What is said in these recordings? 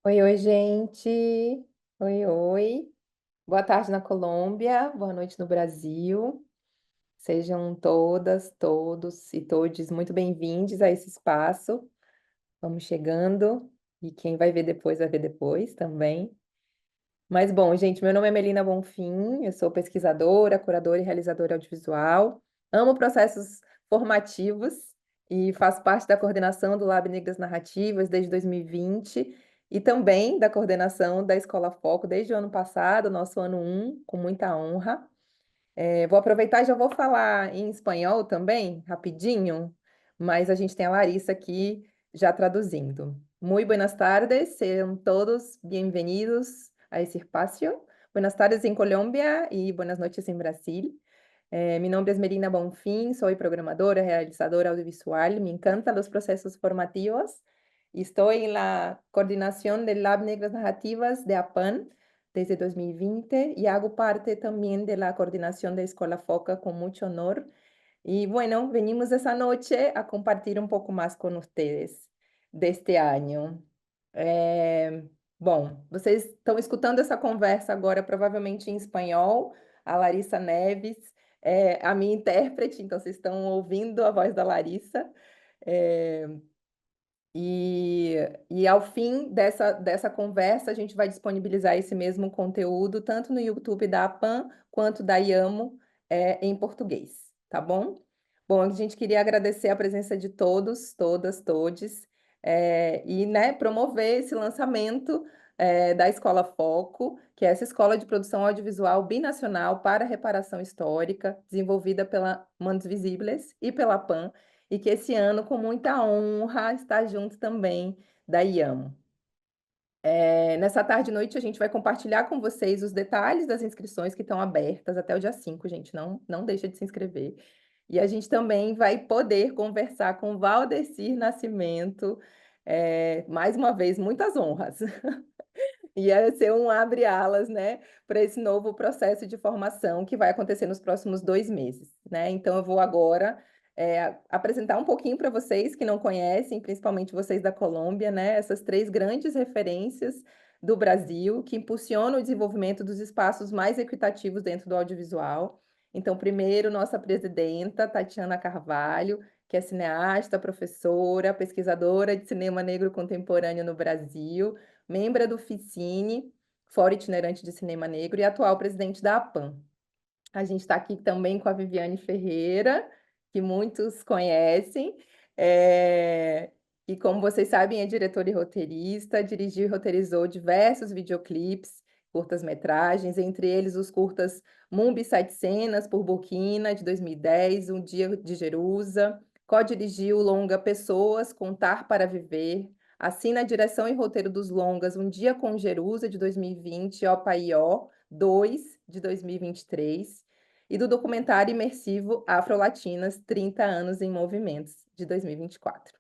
Oi, oi, gente. Oi, oi. Boa tarde na Colômbia, boa noite no Brasil. Sejam todas, todos e todes muito bem-vindos a esse espaço. Vamos chegando e quem vai ver depois também. Mas bom, gente, meu nome é Melina Bonfim, eu sou pesquisadora, curadora e realizadora audiovisual. Amo processos formativos e faço parte da coordenação do Lab Negras Narrativas desde 2020 e também da coordenação da Escola Foco desde o ano passado, nosso ano 1, com muita honra. Vou aproveitar e já vou falar em espanhol também, rapidinho, mas a gente tem a Larissa aqui já traduzindo. Muy buenas tardes, sejam todos bem-vindos a esse espaço. Buenas tardes em Colômbia e buenas noches em Brasil. Mi nombre es Melina Bonfim, soy programadora, realizadora audiovisual, me encantan los procesos formativos y estoy en la coordinación del Lab Negras Narrativas de APAN desde 2020 y hago parte también de la coordinación de Escuela Foca con mucho honor. Y bueno, venimos esa noche a compartir un poco más con ustedes de este año. Bom, vocês estão escutando essa conversa agora, provavelmente em espanhol, a Larissa Neves a minha intérprete, então vocês estão ouvindo a voz da Larissa. É, e, e ao fim dessa conversa, a gente vai disponibilizar esse mesmo conteúdo, tanto no YouTube da APAN quanto da IAMO, em português, tá bom? Bom, a gente queria agradecer a presença de todos, todas, todes, e né, promover esse lançamento da Escola Foco, que é essa escola de produção audiovisual binacional para reparação histórica, desenvolvida pela Mãos Visíveis e pela PAN, e que esse ano, com muita honra, está junto também da IAMO. Nessa tarde e noite, a gente vai compartilhar com vocês os detalhes das inscrições que estão abertas até o dia 5, gente, não deixa de se inscrever. E a gente também vai poder conversar com Valdecir Nascimento, mais uma vez, muitas honras. Ia ser um abre-alas, né, para esse novo processo de formação que vai acontecer nos próximos 2 meses, né? Então, eu vou agora apresentar um pouquinho para vocês que não conhecem, principalmente vocês da Colômbia, né, essas 3 grandes referências do Brasil que impulsionam o desenvolvimento dos espaços mais equitativos dentro do audiovisual. Então, primeiro, nossa presidenta, Tatiana Carvalho, que é cineasta, professora, pesquisadora de cinema negro contemporâneo no Brasil, membro do FICINE, Fórum Itinerante de Cinema Negro, e atual presidente da APAN. A gente está aqui também com a Viviane Ferreira, que muitos conhecem, e como vocês sabem, é diretora e roteirista, dirigiu e roteirizou diversos videoclipes, curtas-metragens, entre eles os curtas Mumbi Sete Cenas, por Burkina, de 2010, Um Dia de Jerusa, co-dirigiu o longa Pessoas, Contar para Viver, assina a direção e roteiro dos longas Um Dia com Jerusa, de 2020, Ó Pai Ó, 2, de 2023, e do documentário imersivo Afrolatinas, 30 anos em movimentos, de 2024.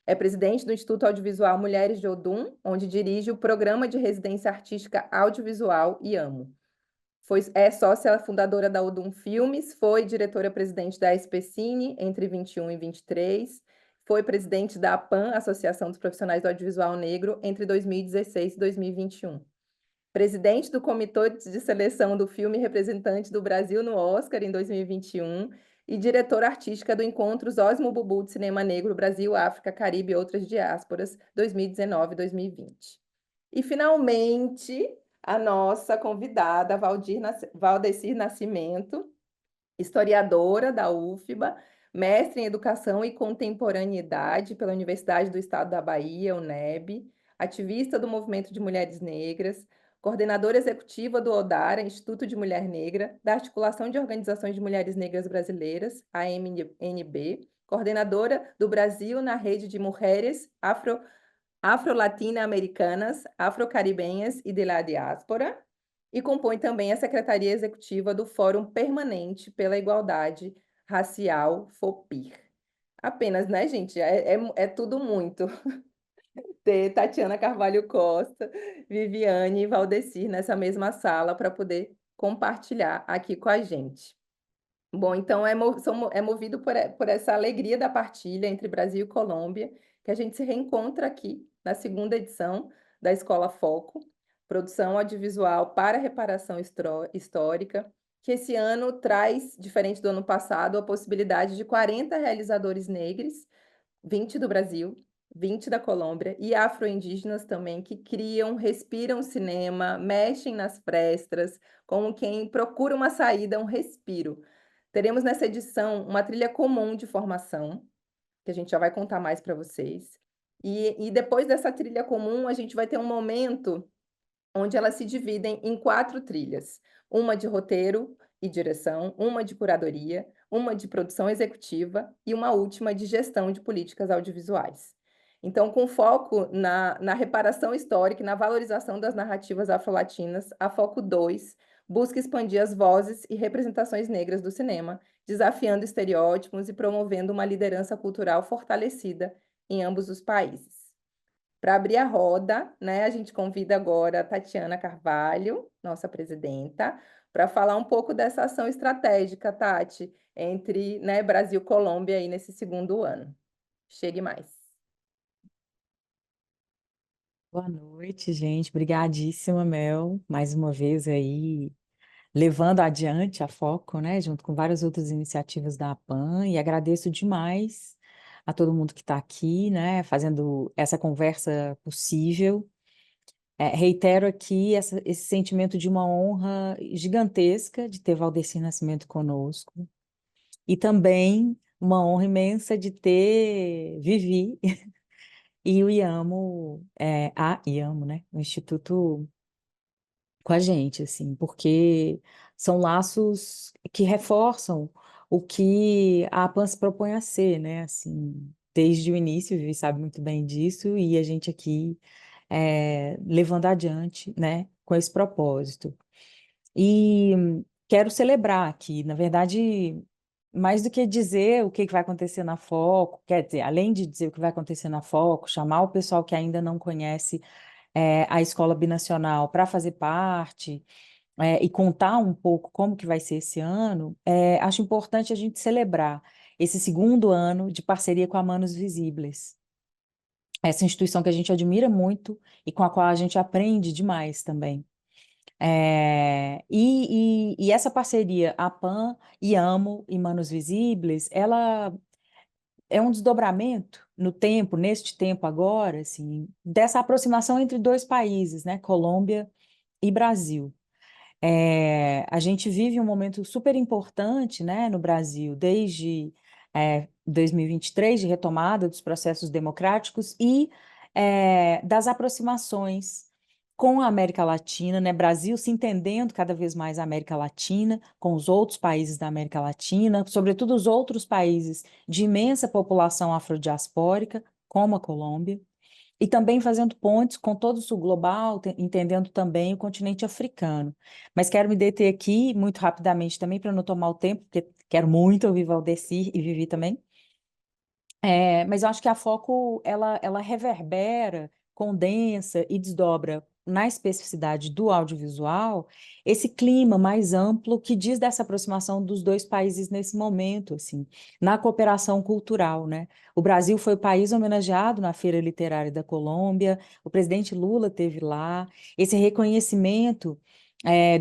É presidente do Instituto Audiovisual Mulheres de Odum, onde dirige o Programa de Residência Artística Audiovisual IAMO. É sócia fundadora da Odum Filmes, foi diretora-presidente da SPCine entre 21 e 23, foi presidente da APAN, Associação dos Profissionais do Audiovisual Negro, entre 2016 e 2021. Presidente do Comitê de Seleção do Filme Representante do Brasil no Oscar em 2021 e diretora artística do Encontros Osmo Bubu de Cinema Negro Brasil, África, Caribe e Outras Diásporas 2019-2020. E, finalmente, a nossa convidada, Valdecir Nascimento, historiadora da UFBA, mestre em Educação e Contemporaneidade pela Universidade do Estado da Bahia, UNEB, ativista do Movimento de Mulheres Negras, coordenadora executiva do ODARA, Instituto de Mulher Negra, da Articulação de Organizações de Mulheres Negras Brasileiras, AMNB, coordenadora do Brasil na Rede de Mulheres Afro-Latina-Americanas, Afro-Caribenhas e de la Diáspora, e compõe também a Secretaria Executiva do Fórum Permanente pela Igualdade Racial, FOPIR. Apenas, né, gente? É tudo muito. Ter Tatiana Carvalho Costa, Viviane e Valdecir nessa mesma sala para poder compartilhar aqui com a gente. Bom, então é movido por essa alegria da partilha entre Brasil e Colômbia, que a gente se reencontra aqui na segunda edição da Escola Foco, produção audiovisual para reparação histórica, que esse ano traz, diferente do ano passado, a possibilidade de 40 realizadores negros, 20 do Brasil, 20 da Colômbia e afro-indígenas também, que criam, respiram cinema, mexem nas frestras, como quem procura uma saída, um respiro. Teremos nessa edição uma trilha comum de formação, que a gente já vai contar mais para vocês. E depois dessa trilha comum, a gente vai ter um momento onde elas se dividem em 4 trilhas: uma de roteiro e direção, uma de curadoria, uma de produção executiva e uma última de gestão de políticas audiovisuais. Então, com foco na reparação histórica e na valorização das narrativas afro-latinas, a Foco 2 busca expandir as vozes e representações negras do cinema, desafiando estereótipos e promovendo uma liderança cultural fortalecida em ambos os países. Para abrir a roda, né, a gente convida agora a Tatiana Carvalho, nossa presidenta, para falar um pouco dessa ação estratégica, Tati, entre, né, Brasil e Colômbia aí nesse segundo ano. Chegue mais. Boa noite, gente. Obrigadíssima, Mel, mais uma vez aí levando adiante a Foco, né, junto com várias outras iniciativas da APAN, e agradeço demais a todo mundo que está aqui, né, fazendo essa conversa possível. Reitero aqui esse sentimento de uma honra gigantesca de ter Valdeci Nascimento conosco, e também uma honra imensa de ter Vivi e o IAMO, a IAMO, né, o Instituto com a gente, assim, porque são laços que reforçam o que a APAN se propõe a ser, né, assim, desde o início, o Vivi sabe muito bem disso, e a gente aqui levando adiante, né, com esse propósito. E quero celebrar aqui, na verdade, mais do que dizer o que vai acontecer na Foco, quer dizer, além de dizer o que vai acontecer na Foco, chamar o pessoal que ainda não conhece a Escola Binacional para fazer parte, e contar um pouco como que vai ser esse ano, acho importante a gente celebrar esse segundo ano de parceria com a Manos Visíveis, essa instituição que a gente admira muito e com a qual a gente aprende demais também. E essa parceria, a PAN, IAMO e Manos Visíveis, ela é um desdobramento no tempo, neste tempo agora, assim, dessa aproximação entre dois países, né, Colômbia e Brasil. A gente vive um momento super importante, né, no Brasil, desde 2023, de retomada dos processos democráticos e das aproximações com a América Latina, né, Brasil se entendendo cada vez mais a América Latina, com os outros países da América Latina, sobretudo os outros países de imensa população afrodiaspórica, como a Colômbia. E também fazendo pontes com todo o sul global, entendendo também o continente africano. Mas quero me deter aqui muito rapidamente também, para não tomar o tempo, porque quero muito ouvir Valdeci e Vivi também. Mas eu acho que a Foco, ela reverbera, condensa e desdobra na especificidade do audiovisual esse clima mais amplo que diz dessa aproximação dos dois países nesse momento, assim, na cooperação cultural, né? O Brasil foi o país homenageado na Feira Literária da Colômbia, o presidente Lula teve lá, esse reconhecimento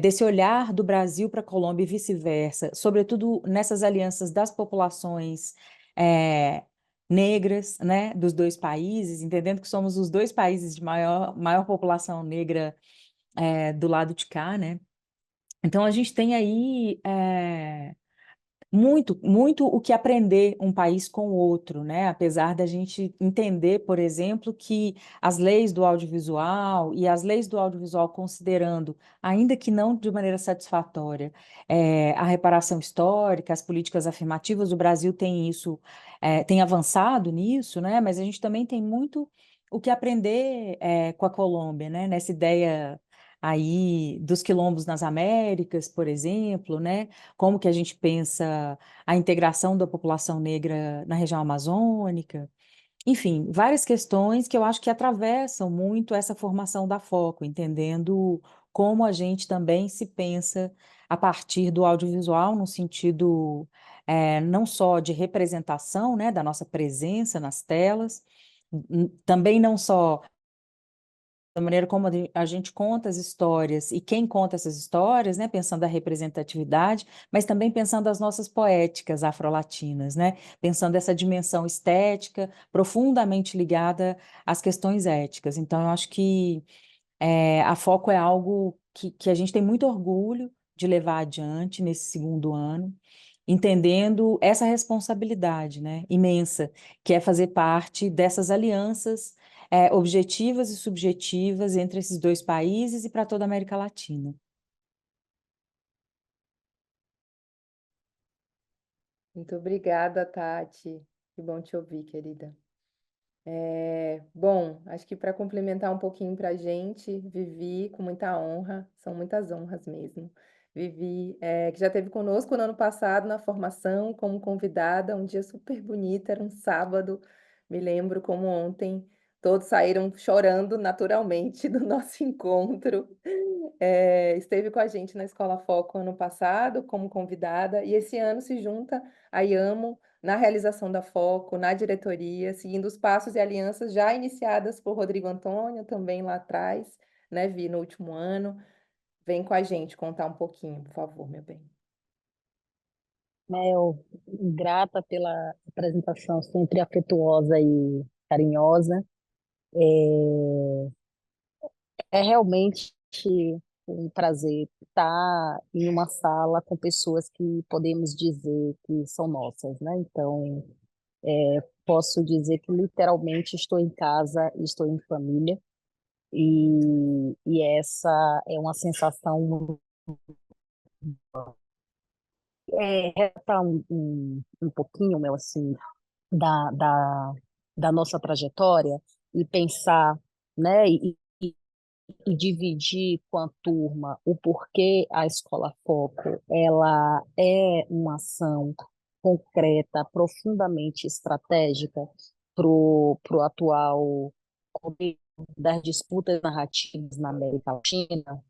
desse olhar do Brasil para a Colômbia e vice-versa, sobretudo nessas alianças das populações é, negras, né, dos dois países, entendendo que somos os dois países de maior população negra do lado de cá, né? Então a gente tem aí muito o que aprender um país com o outro, né? Apesar da gente entender, por exemplo, que as leis do audiovisual e as leis do audiovisual considerando, ainda que não de maneira satisfatória, a reparação histórica, as políticas afirmativas, o Brasil tem isso, tem avançado nisso, né? Mas a gente também tem muito o que aprender com a Colômbia, né? Nessa ideia aí dos quilombos nas Américas, por exemplo, né? Como que a gente pensa a integração da população negra na região amazônica. Enfim, várias questões que eu acho que atravessam muito essa formação da Foco, entendendo como a gente também se pensa a partir do audiovisual, no sentido não só de representação, né, da nossa presença nas telas, também não só da maneira como a gente conta as histórias e quem conta essas histórias, né, pensando a representatividade, mas também pensando as nossas poéticas afrolatinas, né, pensando essa dimensão estética profundamente ligada às questões éticas. Então, eu acho que a Foco é algo que a gente tem muito orgulho de levar adiante nesse segundo ano, entendendo essa responsabilidade, né, imensa, que é fazer parte dessas alianças, objetivas e subjetivas entre esses dois países e para toda a América Latina. Muito obrigada, Tati. Que bom te ouvir, querida. Bom, acho que para complementar um pouquinho para a gente, Vivi, com muita honra, são muitas honras mesmo. Vivi, que já esteve conosco no ano passado na formação como convidada, um dia super bonito, era um sábado, me lembro como ontem, todos saíram chorando naturalmente do nosso encontro. Esteve com a gente na Escola Foco ano passado como convidada, e esse ano se junta a Yamo na realização da Foco, na diretoria, seguindo os passos e alianças já iniciadas por Rodrigo Antônio, também lá atrás, né, Vi, no último ano. Vem com a gente contar um pouquinho, por favor, meu bem. Mel, grata pela apresentação sempre afetuosa e carinhosa. É realmente um prazer estar em uma sala com pessoas que podemos dizer que são nossas, né? Então, posso dizer que literalmente estou em casa, estou em família, e essa é uma sensação muito. Retratar um pouquinho, Mel, assim, da, da, da nossa trajetória e pensar, né, e dividir com a turma o porquê a Escola Foco ela é uma ação concreta, profundamente estratégica pro atual contexto das disputas narrativas na América Latina,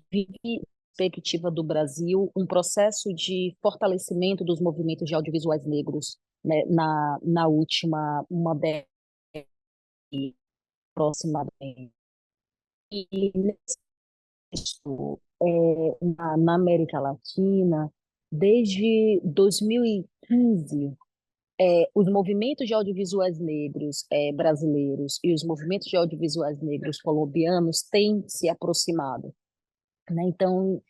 vive perspectiva do Brasil um processo de fortalecimento dos movimentos de audiovisuais negros, né, na última uma década aproximadamente. E nisso, na América Latina, desde 2015, os movimentos de audiovisuais negros brasileiros e os movimentos de audiovisuais negros colombianos têm se aproximado, né? Então,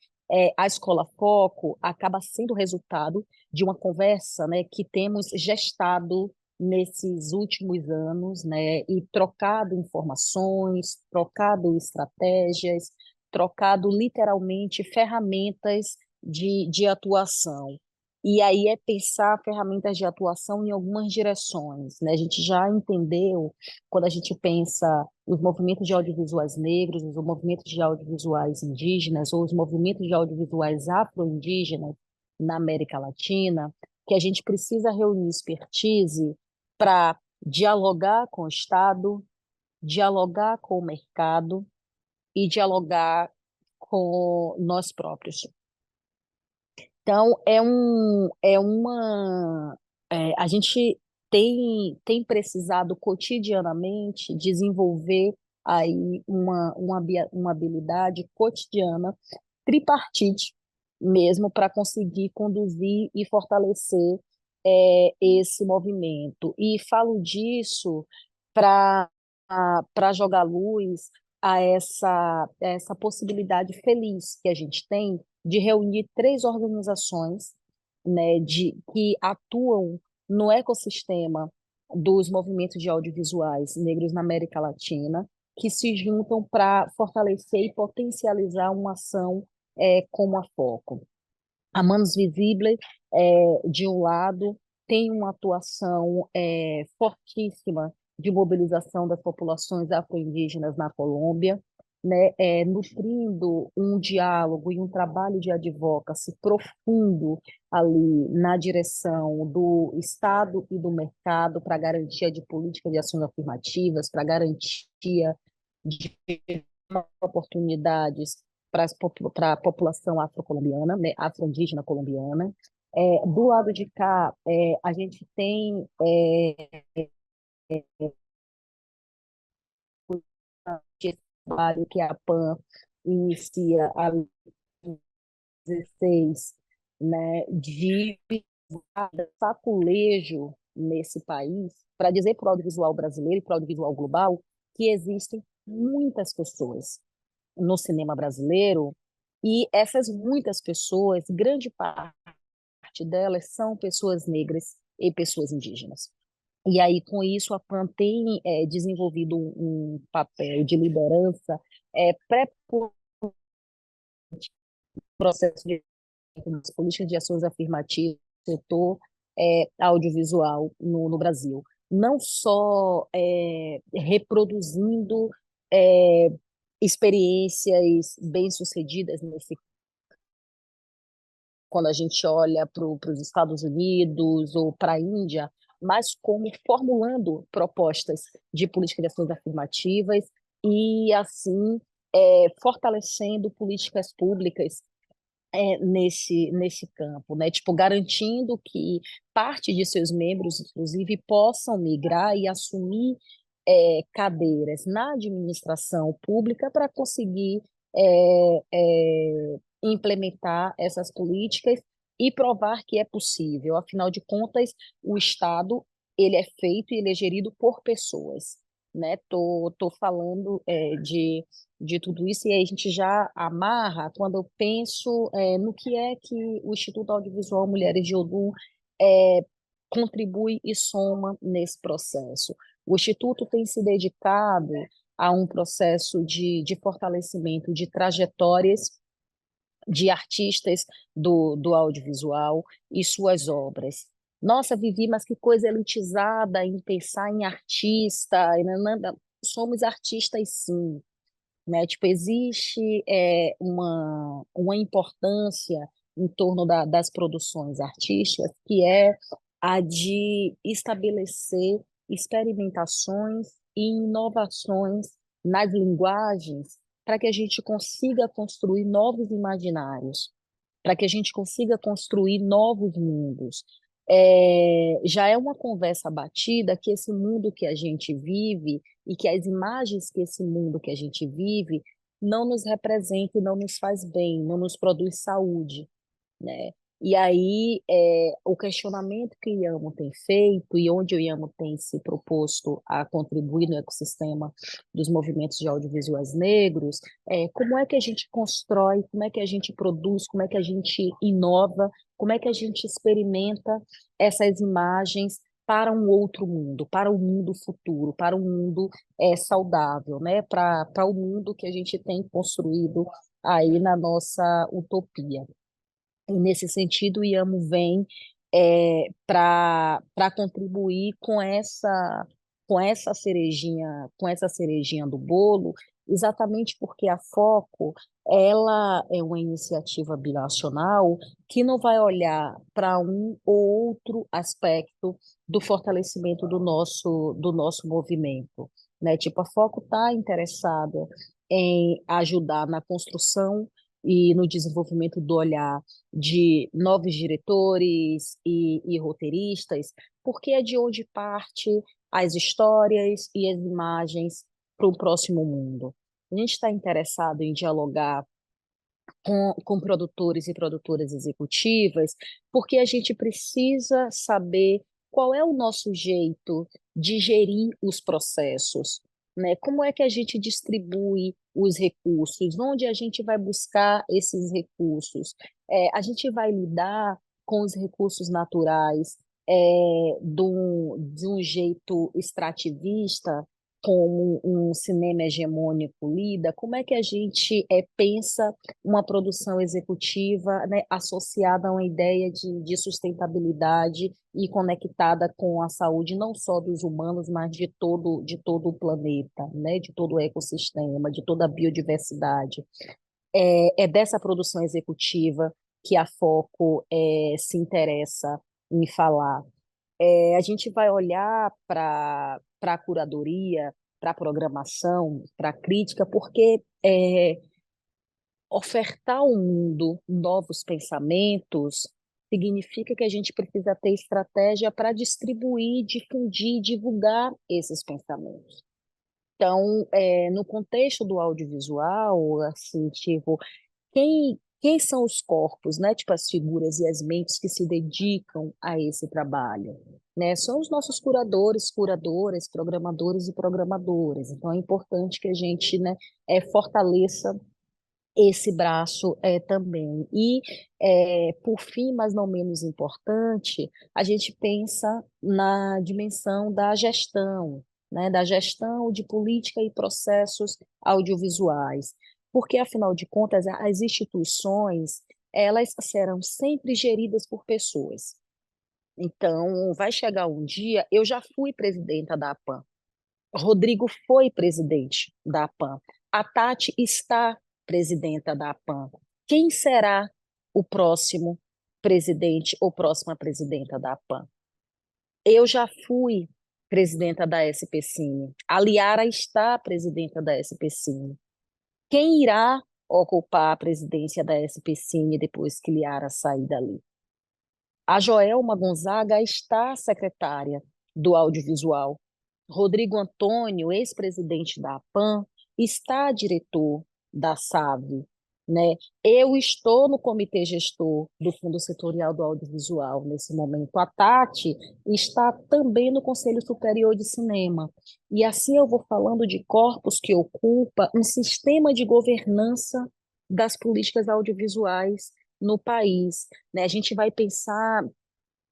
a Escola Foco acaba sendo resultado de uma conversa, né, que temos gestado nesses últimos anos, né, e trocado informações, trocado estratégias, trocado literalmente ferramentas de atuação. E aí é pensar ferramentas de atuação em algumas direções, né? A gente já entendeu, quando a gente pensa os movimentos de audiovisuais negros, os movimentos de audiovisuais indígenas ou os movimentos de audiovisuais afro-indígenas na América Latina, que a gente precisa reunir expertise para dialogar com o Estado, dialogar com o mercado e dialogar com nós próprios. Então, a gente tem precisado cotidianamente desenvolver aí uma habilidade cotidiana tripartite mesmo para conseguir conduzir e fortalecer esse movimento. E falo disso para jogar luz a essa possibilidade feliz que a gente tem de reunir três organizações, né, que atuam no ecossistema dos movimentos de audiovisuais negros na América Latina, que se juntam para fortalecer e potencializar uma ação como a Foco. A Manos Visíveis, de um lado, tem uma atuação fortíssima de mobilização das populações afro-indígenas na Colômbia, né, nutrindo um diálogo e um trabalho de advocacy profundo ali na direção do Estado e do mercado para garantia de políticas de ações afirmativas, para garantia de oportunidades para a população afro-colombiana, né, afro-indígena colombiana. Do lado de cá, a gente tem trabalho que a PAN inicia há 16, né, de saculejo nesse país, para dizer para o audiovisual brasileiro e para o audiovisual global que existem muitas pessoas no cinema brasileiro e essas muitas pessoas, grande parte delas são pessoas negras e pessoas indígenas. E aí, com isso, a PAN tem desenvolvido um papel de liderança pré processo de políticas de ações afirmativas no setor audiovisual no Brasil. Não só reproduzindo é, experiências bem-sucedidas nesse quando a gente olha para os Estados Unidos ou para a Índia, mas como formulando propostas de política de ações afirmativas e, assim, fortalecendo políticas públicas nesse campo, né? Tipo, garantindo que parte de seus membros, inclusive, possam migrar e assumir cadeiras na administração pública para conseguir implementar essas políticas e provar que é possível. Afinal de contas, o Estado ele é feito e ele é gerido por pessoas, né? Tô falando de tudo isso, e aí a gente já amarra quando eu penso no que é que o Instituto Audiovisual Mulheres de Odum contribui e soma nesse processo. O Instituto tem se dedicado a um processo de fortalecimento de trajetórias de artistas do audiovisual e suas obras. Nossa, Vivi, mas que coisa elitizada em pensar em artista. Somos artistas, sim, né? Tipo, existe uma importância em torno das produções artísticas que é a de estabelecer experimentações e inovações nas linguagens para que a gente consiga construir novos imaginários, para que a gente consiga construir novos mundos. Já é uma conversa batida que esse mundo que a gente vive e que as imagens que esse mundo que a gente vive não nos representa e não nos faz bem, não nos produz saúde, né? E aí, o questionamento que o IAMO tem feito e onde o IAMO tem se proposto a contribuir no ecossistema dos movimentos de audiovisuais negros, como é que a gente constrói, como é que a gente produz, como é que a gente inova, como é que a gente experimenta essas imagens para um outro mundo, para um mundo futuro, para um mundo saudável, né? Para o mundo que a gente tem construído aí na nossa utopia. E nesse sentido, o IAMO vem para contribuir com essa cerejinha do bolo, exatamente porque a Foco ela é uma iniciativa binacional que não vai olhar para um ou outro aspecto do fortalecimento do nosso movimento, né? Tipo, a Foco está interessada em ajudar na construção e no desenvolvimento do olhar de novos diretores e roteiristas, porque é de onde parte as histórias e as imagens para o próximo mundo. A gente está interessado em dialogar com produtores e produtoras executivas, porque a gente precisa saber qual é o nosso jeito de gerir os processos, né? Como é que a gente distribui os recursos? Onde a gente vai buscar esses recursos? A gente vai lidar com os recursos naturais de um jeito extrativista, como um cinema hegemônico lida? Como é que a gente pensa uma produção executiva, né, associada a uma ideia de sustentabilidade e conectada com a saúde não só dos humanos, mas de todo o planeta, né, de todo o ecossistema, de toda a biodiversidade. É dessa produção executiva que a Foco se interessa em falar. A gente vai olhar para a curadoria, para a programação, para a crítica, porque ofertar ao mundo novos pensamentos significa que a gente precisa ter estratégia para distribuir, difundir, divulgar esses pensamentos. Então, no contexto do audiovisual, assim, tipo, quem são os corpos, né? Tipo, as figuras e as mentes que se dedicam a esse trabalho, né? São os nossos curadores, curadoras, programadores e programadoras. Então, é importante que a gente, né, fortaleça esse braço também. E, por fim, mas não menos importante, a gente pensa na dimensão da gestão, né, da gestão de política e processos audiovisuais, porque, afinal de contas, as instituições, elas serão sempre geridas por pessoas. Então, vai chegar um dia, eu já fui presidenta da APAM, Rodrigo foi presidente da APAM. A Tati está presidenta da APAM. Quem será o próximo presidente ou próxima presidenta da APAM? Eu já fui presidenta da SPCine. A Liara está presidenta da SPCine. Quem irá ocupar a presidência da SPCine depois que Liara sair dali? A Joelma Gonzaga está secretária do audiovisual. Rodrigo Antônio, ex-presidente da APAM, está diretor da SAV, né? Eu estou no comitê gestor do Fundo Setorial do Audiovisual nesse momento. A Tati está também no Conselho Superior de Cinema. E assim eu vou falando de corpos que ocupa um sistema de governança das políticas audiovisuais no país, né? A gente vai pensar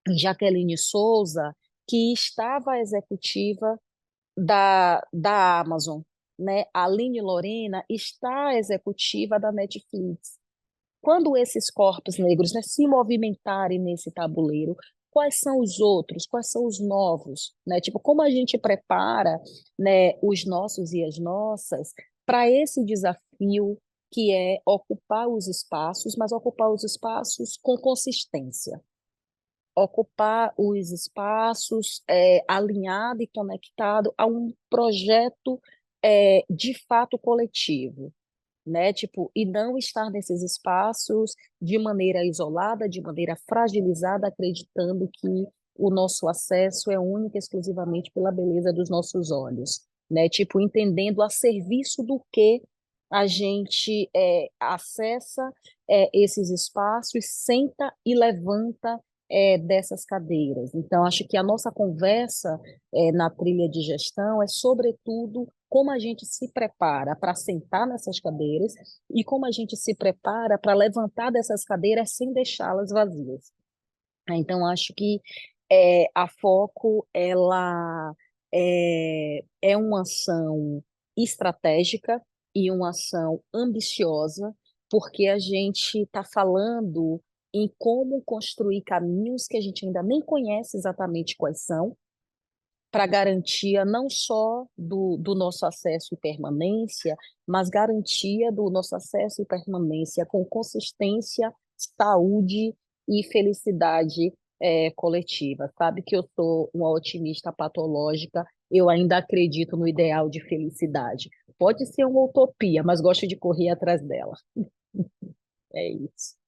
em Jaqueline Souza, que estava a executiva da Amazon, né? A Aline Lorena está a executiva da Netflix. Quando esses corpos negros, né, se movimentarem nesse tabuleiro, quais são os outros, quais são os novos, né? Tipo, como a gente prepara, né, os nossos e as nossas para esse desafio que é ocupar os espaços, mas ocupar os espaços com consistência, ocupar os espaços alinhado e conectado a um projeto de fato coletivo, né? Tipo, e não estar nesses espaços de maneira isolada, de maneira fragilizada, acreditando que o nosso acesso é único e exclusivamente pela beleza dos nossos olhos, né? Tipo, entendendo a serviço do que a gente acessa esses espaços, senta e levanta dessas cadeiras. Então, acho que a nossa conversa na trilha de gestão é, sobretudo, como a gente se prepara para sentar nessas cadeiras e como a gente se prepara para levantar dessas cadeiras sem deixá-las vazias. Então, acho que a Foco ela é uma ação estratégica e uma ação ambiciosa, porque a gente está falando em como construir caminhos que a gente ainda nem conhece exatamente quais são, para garantia não só do nosso acesso e permanência, mas garantia do nosso acesso e permanência com consistência, saúde e felicidade coletiva. Sabe que eu sou uma otimista patológica, eu ainda acredito no ideal de felicidade. Pode ser uma utopia, mas gosto de correr atrás dela. É isso.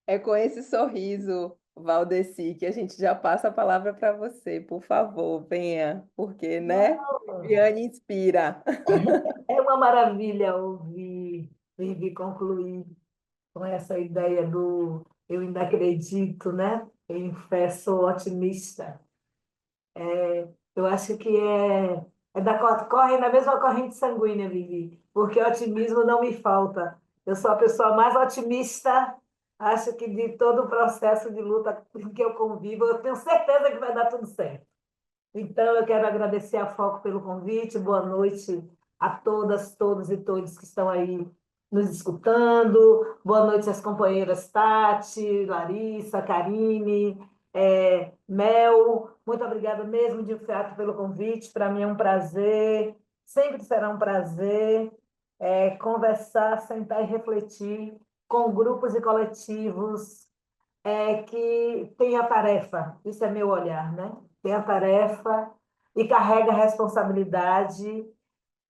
É com esse sorriso, Valdeci, que a gente já passa a palavra para você. Por favor, venha, porque, né? Não, Viviane inspira. é uma maravilha ouvir Vivi concluir com essa ideia do eu ainda acredito, né? Em fé, sou otimista. Eu acho que corre na mesma corrente sanguínea, Vivi, porque otimismo não me falta. Eu sou a pessoa mais otimista, acho que de todo o processo de luta em que eu convivo, eu tenho certeza que vai dar tudo certo. Então, eu quero agradecer a Foco pelo convite. Boa noite a todas, todos e todos que estão aí nos escutando. Boa noite às companheiras Tati, Larissa, Karine, Mel. Muito obrigada mesmo, de fato, pelo convite. Para mim é um prazer, sempre será um prazer conversar, sentar e refletir com grupos e coletivos que tem a tarefa, isso é meu olhar, né? Tem a tarefa e carrega a responsabilidade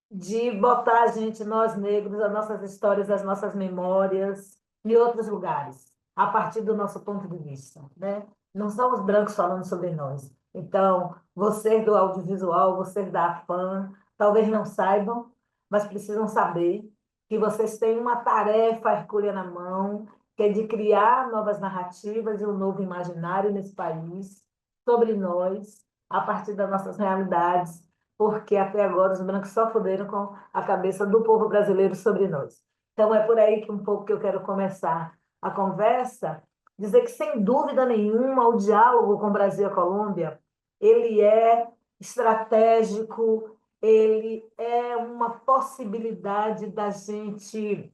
de botar a gente, nós negros, as nossas histórias, as nossas memórias, em outros lugares, a partir do nosso ponto de vista, né? Não são os brancos falando sobre nós, Então, vocês do audiovisual, vocês da AFAM, talvez não saibam, mas precisam saber que vocês têm uma tarefa hercúlea na mão, que é de criar novas narrativas e um novo imaginário nesse país, sobre nós, a partir das nossas realidades, porque até agora os brancos só fuderam com a cabeça do povo brasileiro sobre nós. Então, é por aí que um pouco que eu quero começar a conversa, dizer que, sem dúvida nenhuma, o diálogo com o Brasil e a Colômbia, ele é estratégico, ele é uma possibilidade da gente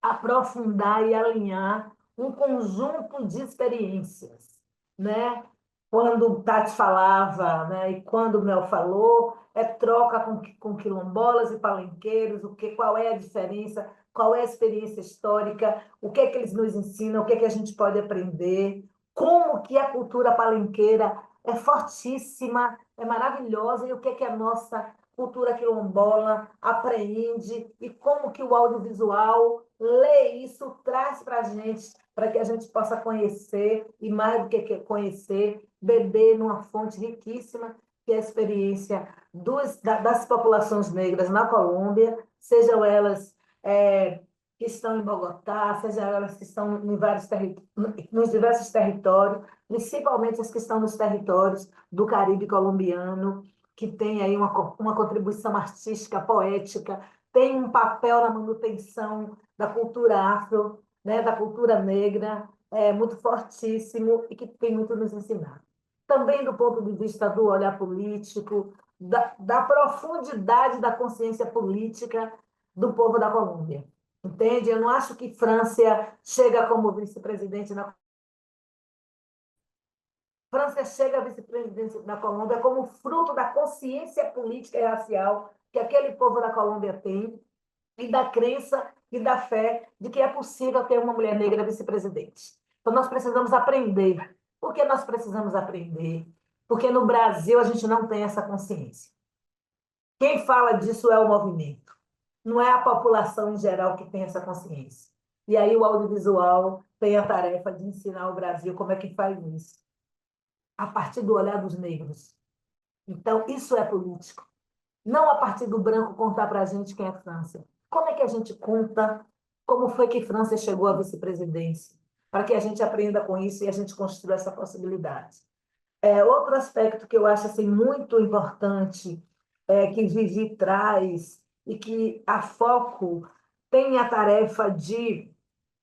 aprofundar e alinhar um conjunto de experiências, né? Quando Tati falava, né, e quando o Mel falou, é troca com quilombolas e palenqueiros, qual é a diferença, qual é a experiência histórica, o que é que eles nos ensinam, o que é que a gente pode aprender, como que a cultura palenqueira é fortíssima, é maravilhosa, e o que é que a nossa cultura quilombola apreende, e como que o audiovisual lê isso, traz para a gente, para que a gente possa conhecer, e mais do que conhecer, beber numa fonte riquíssima, que é a experiência das populações negras na Colômbia, sejam elas que estão em Bogotá, sejam elas que estão nos diversos territórios, principalmente as que estão nos territórios do Caribe colombiano, que tem aí uma contribuição artística, poética, tem um papel na manutenção da cultura afro, né, da cultura negra, muito fortíssimo e que tem muito a nos ensinar. Também do ponto de vista do olhar político, da profundidade da consciência política do povo da Colômbia. Entende? Eu não acho que França chega como vice-presidente na França chega à vice-presidência da Colômbia como fruto da consciência política e racial que aquele povo da Colômbia tem e da crença e da fé de que é possível ter uma mulher negra vice-presidente. Então, nós precisamos aprender. Por que nós precisamos aprender? Porque no Brasil a gente não tem essa consciência. Quem fala disso é o movimento. Não é a população em geral que tem essa consciência. E aí o audiovisual tem a tarefa de ensinar o Brasil como é que faz isso, a partir do olhar dos negros. Então, isso é político. Não a partir do branco contar para a gente quem é França. Como é que a gente conta como foi que França chegou à vice-presidência? Para que a gente aprenda com isso e a gente construa essa possibilidade. Outro aspecto que eu acho assim, muito importante, que Vivi traz e que a Foco tem a tarefa de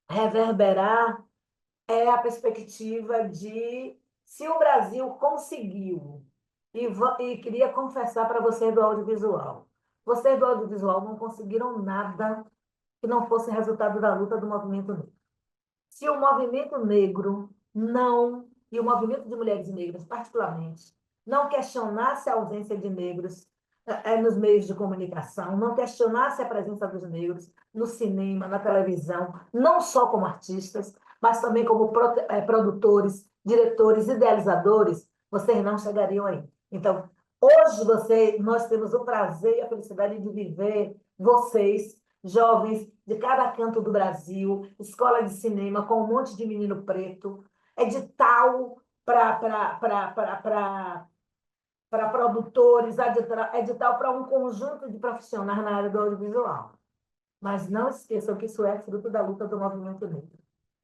reverberar, é a perspectiva de se o Brasil conseguiu, e queria confessar para vocês do audiovisual, vocês do audiovisual não conseguiram nada que não fosse resultado da luta do movimento negro. Se o movimento negro não, e o movimento de mulheres negras particularmente, não questionasse a ausência de negros nos meios de comunicação, não questionasse a presença dos negros no cinema, na televisão, não só como artistas, mas também como produtores, diretores, idealizadores, vocês não chegariam aí. Então, hoje nós temos o prazer e a felicidade de viver vocês, jovens de cada canto do Brasil, escola de cinema com um monte de menino preto, edital para produtores, edital para um conjunto de profissionais na área do audiovisual. Mas não esqueçam que isso é fruto da luta do movimento negro.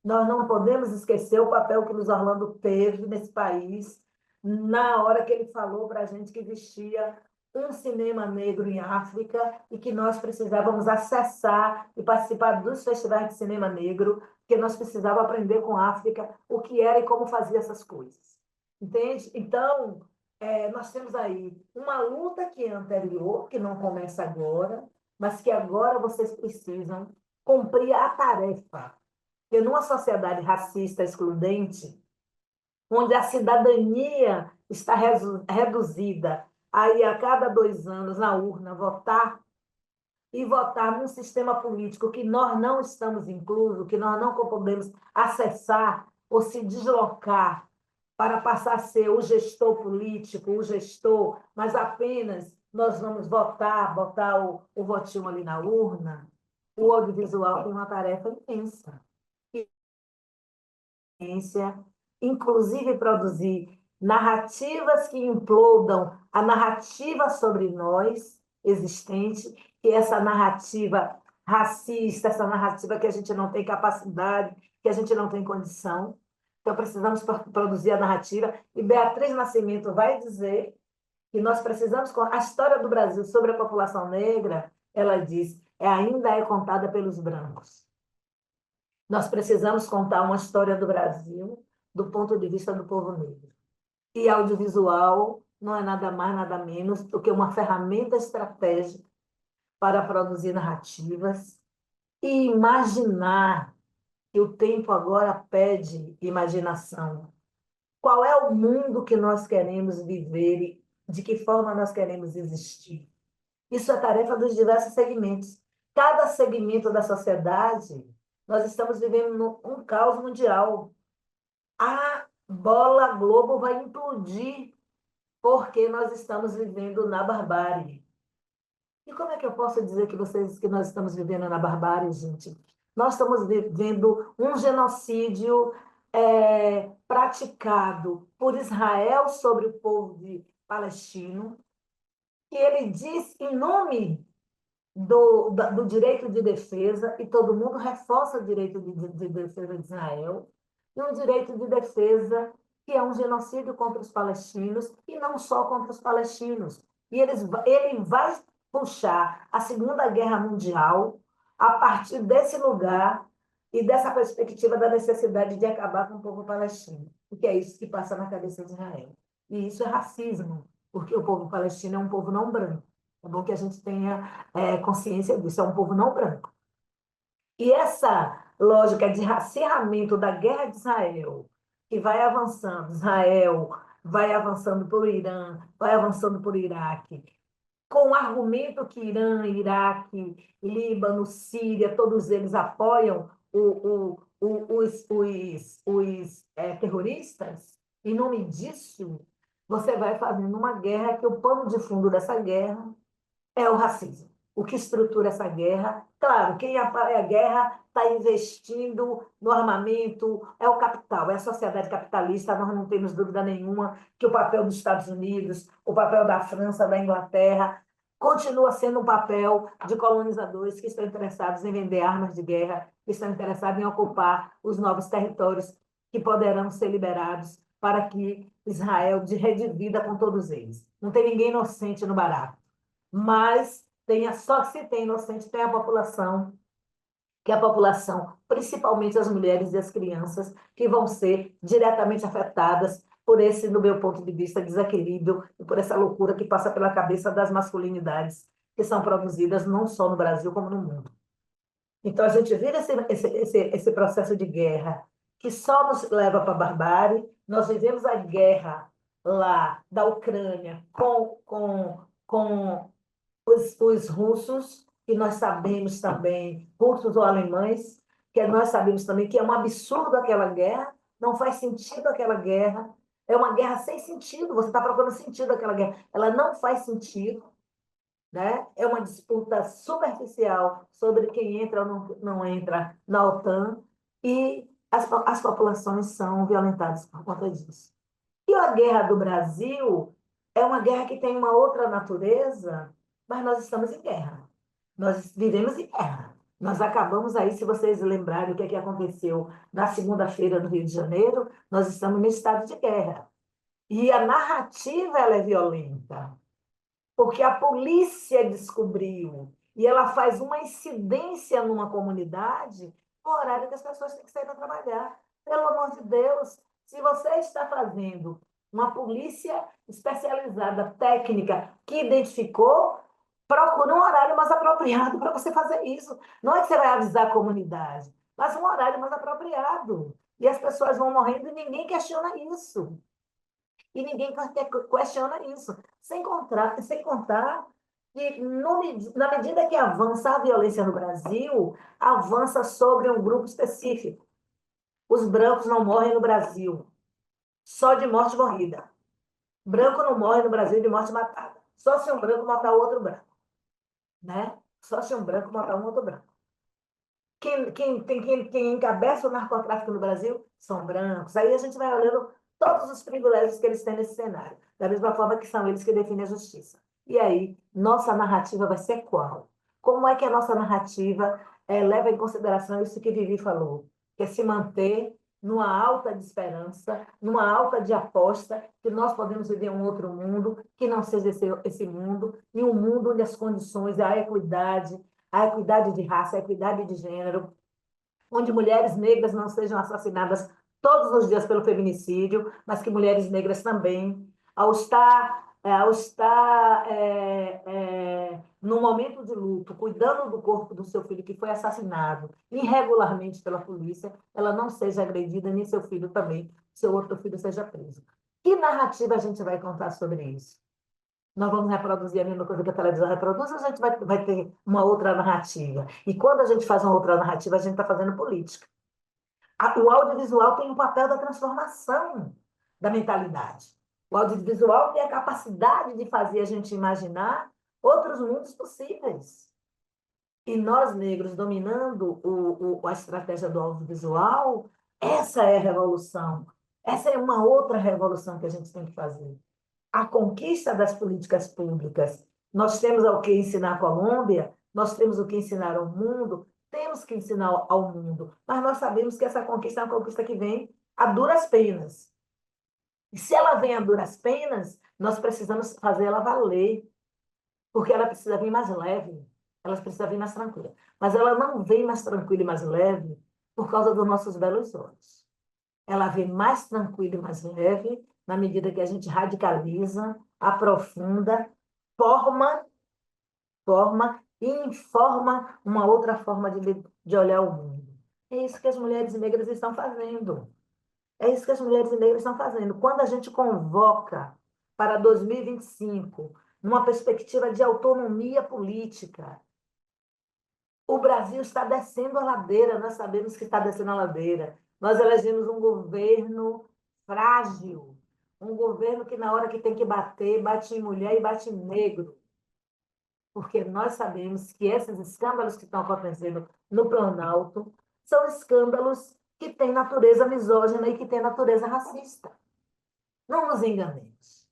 Nós não podemos esquecer o papel que Luiz Orlando teve nesse país, na hora que ele falou para a gente que existia um cinema negro em África e que nós precisávamos acessar e participar dos festivais de cinema negro, porque nós precisávamos aprender com a África o que era e como fazia essas coisas. Entende? Então, nós temos aí uma luta que é anterior, que não começa agora, mas que agora vocês precisam cumprir a tarefa. Porque numa sociedade racista, excludente, onde a cidadania está reduzida a ir a cada 2 anos na urna votar, e votar num sistema político que nós não estamos inclusos, que nós não podemos acessar ou se deslocar para passar a ser o gestor político, o gestor, mas apenas nós vamos votar, botar o votinho ali na urna, o audiovisual tem uma tarefa imensa. Inclusive produzir narrativas que implodam a narrativa sobre nós existente, que essa narrativa racista, essa narrativa que a gente não tem capacidade, que a gente não tem condição. Então, precisamos produzir a narrativa. E Beatriz Nascimento vai dizer que nós precisamos... A história do Brasil sobre a população negra, ela diz, ainda é contada pelos brancos. Nós precisamos contar uma história do Brasil do ponto de vista do povo negro. E audiovisual não é nada mais, nada menos do que uma ferramenta estratégica para produzir narrativas e imaginar, que o tempo agora pede imaginação. Qual é o mundo que nós queremos viver e de que forma nós queremos existir? Isso é tarefa dos diversos segmentos. Cada segmento da sociedade, nós estamos vivendo um caos mundial. A bola globo vai implodir porque nós estamos vivendo na barbárie. E como é que eu posso dizer que nós estamos vivendo na barbárie, gente? Nós estamos vivendo um genocídio praticado por Israel sobre o povo palestino, que ele diz em nome do direito de defesa, e todo mundo reforça o direito de defesa de Israel, e um direito de defesa que é um genocídio contra os palestinos, e não só contra os palestinos. E ele vai puxar a Segunda Guerra Mundial a partir desse lugar e dessa perspectiva da necessidade de acabar com o povo palestino, porque é isso que passa na cabeça de Israel. E isso é racismo, porque o povo palestino é um povo não branco. É bom que a gente tenha consciência disso, é um povo não branco. E essa lógica de acirramento da guerra de Israel, que vai avançando, Israel vai avançando por Irã, vai avançando por Iraque, com o argumento que Irã, Iraque, Líbano, Síria, todos eles apoiam os terroristas, em nome disso, você vai fazendo uma guerra que o pano de fundo dessa guerra é o racismo. O que estrutura essa guerra? Claro, quem apoia a guerra está investindo no armamento, é o capital, é a sociedade capitalista. Nós não temos dúvida nenhuma que o papel dos Estados Unidos, o papel da França, da Inglaterra, continua sendo um papel de colonizadores que estão interessados em vender armas de guerra, que estão interessados em ocupar os novos territórios que poderão ser liberados para que Israel redivida com todos eles. Não tem ninguém inocente no barato. Mas só se tem inocente, tem a população, que é a população, principalmente as mulheres e as crianças, que vão ser diretamente afetadas por esse, no meu ponto de vista, desequilíbrio e por essa loucura que passa pela cabeça das masculinidades que são produzidas não só no Brasil, como no mundo. Então, a gente vira esse processo de guerra que só nos leva para a barbárie. Nós vivemos a guerra lá da Ucrânia com os russos, que nós sabemos também, russos ou alemães, que nós sabemos também que é um absurdo aquela guerra, não faz sentido aquela guerra, é uma guerra sem sentido, você está procurando sentido daquela guerra, ela não faz sentido, né? É uma disputa superficial sobre quem entra ou não entra na OTAN, e as populações são violentadas por conta disso. E a guerra do Brasil é uma guerra que tem uma outra natureza, mas nós estamos em guerra. Nós vivemos em guerra. Nós acabamos aí, se vocês lembrarem o que aconteceu na segunda-feira no Rio de Janeiro, nós estamos em estado de guerra. E a narrativa ela é violenta, porque a polícia descobriu e ela faz uma incidência numa comunidade no horário que as pessoas têm que sair para trabalhar. Pelo amor de Deus, se você está fazendo uma polícia especializada, técnica, que identificou, procure um horário mais apropriado para você fazer isso. Não é que você vai avisar a comunidade, mas um horário mais apropriado. E as pessoas vão morrendo e ninguém questiona isso. E ninguém questiona isso. Sem contar que, na medida que avança a violência no Brasil, avança sobre um grupo específico. Os brancos não morrem no Brasil, só de morte morrida. Branco não morre no Brasil de morte matada. Só se um branco matar outro branco. Né? Só se um branco matar um outro branco. Quem encabeça o narcotráfico no Brasil são brancos. Aí a gente vai olhando todos os privilégios que eles têm nesse cenário, da mesma forma que são eles que definem a justiça. E aí, nossa narrativa vai ser qual? Como é que a nossa narrativa leva em consideração isso que Vivi falou, que é se manter numa alta de esperança, numa alta de aposta, que nós podemos viver um outro mundo, que não seja esse mundo, e um mundo onde as condições, a equidade de raça, a equidade de gênero, onde mulheres negras não sejam assassinadas todos os dias pelo feminicídio, mas que mulheres negras também, no momento de luto, cuidando do corpo do seu filho que foi assassinado irregularmente pela polícia, ela não seja agredida, nem seu filho também, seu outro filho seja preso. Que narrativa a gente vai contar sobre isso? Nós vamos reproduzir a mesma coisa que a televisão reproduz, ou a gente vai ter uma outra narrativa? E quando a gente faz uma outra narrativa, a gente está fazendo política. O audiovisual tem um papel da transformação da mentalidade. O audiovisual tem a capacidade de fazer a gente imaginar outros mundos possíveis. E nós, negros, dominando a estratégia do audiovisual, essa é a revolução. Essa é uma outra revolução que a gente tem que fazer. A conquista das políticas públicas. Nós temos o que ensinar à Colômbia, nós temos o que ensinar ao mundo, temos que ensinar ao mundo, mas nós sabemos que essa conquista é uma conquista que vem a duras penas. E se ela vem a duras penas, nós precisamos fazer ela valer, porque ela precisa vir mais leve, ela precisa vir mais tranquila. Mas ela não vem mais tranquila e mais leve por causa dos nossos belos olhos. Ela vem mais tranquila e mais leve na medida que a gente radicaliza, aprofunda, forma e informa uma outra forma de olhar o mundo. É isso que as mulheres negras estão fazendo. É isso que as mulheres negras estão fazendo. Quando a gente convoca para 2025, numa perspectiva de autonomia política, o Brasil está descendo a ladeira, nós sabemos que está descendo a ladeira. Nós elegemos um governo frágil, um governo que na hora que tem que bater, bate em mulher e bate em negro. Porque nós sabemos que esses escândalos que estão acontecendo no Planalto são escândalos que têm natureza misógina e que têm natureza racista. Não nos enganemos.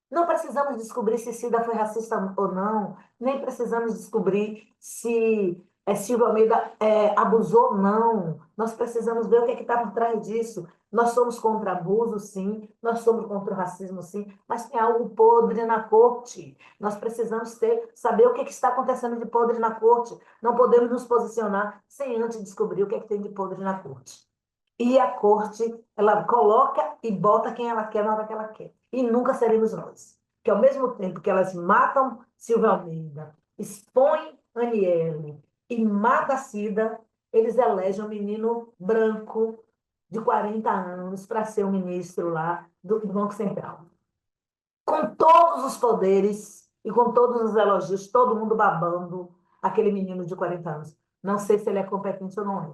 Não precisamos descobrir se Cida foi racista ou não, nem precisamos descobrir se Silvio Almeida abusou ou não. Nós precisamos ver o que é que está por trás disso. Nós somos contra abuso, sim. Nós somos contra o racismo, sim. Mas tem algo podre na corte. Nós precisamos saber o que está acontecendo de podre na corte. Não podemos nos posicionar sem antes descobrir o que é que tem de podre na corte. E a corte, ela coloca e bota quem ela quer na hora que ela quer. E nunca seremos nós. Que ao mesmo tempo que elas matam Silvio Almeida, expõem Aniele e matam a Cida, eles elegem um menino branco de 40 anos para ser o ministro lá do Banco Central. Com todos os poderes e com todos os elogios, todo mundo babando aquele menino de 40 anos. Não sei se ele é competente ou não é.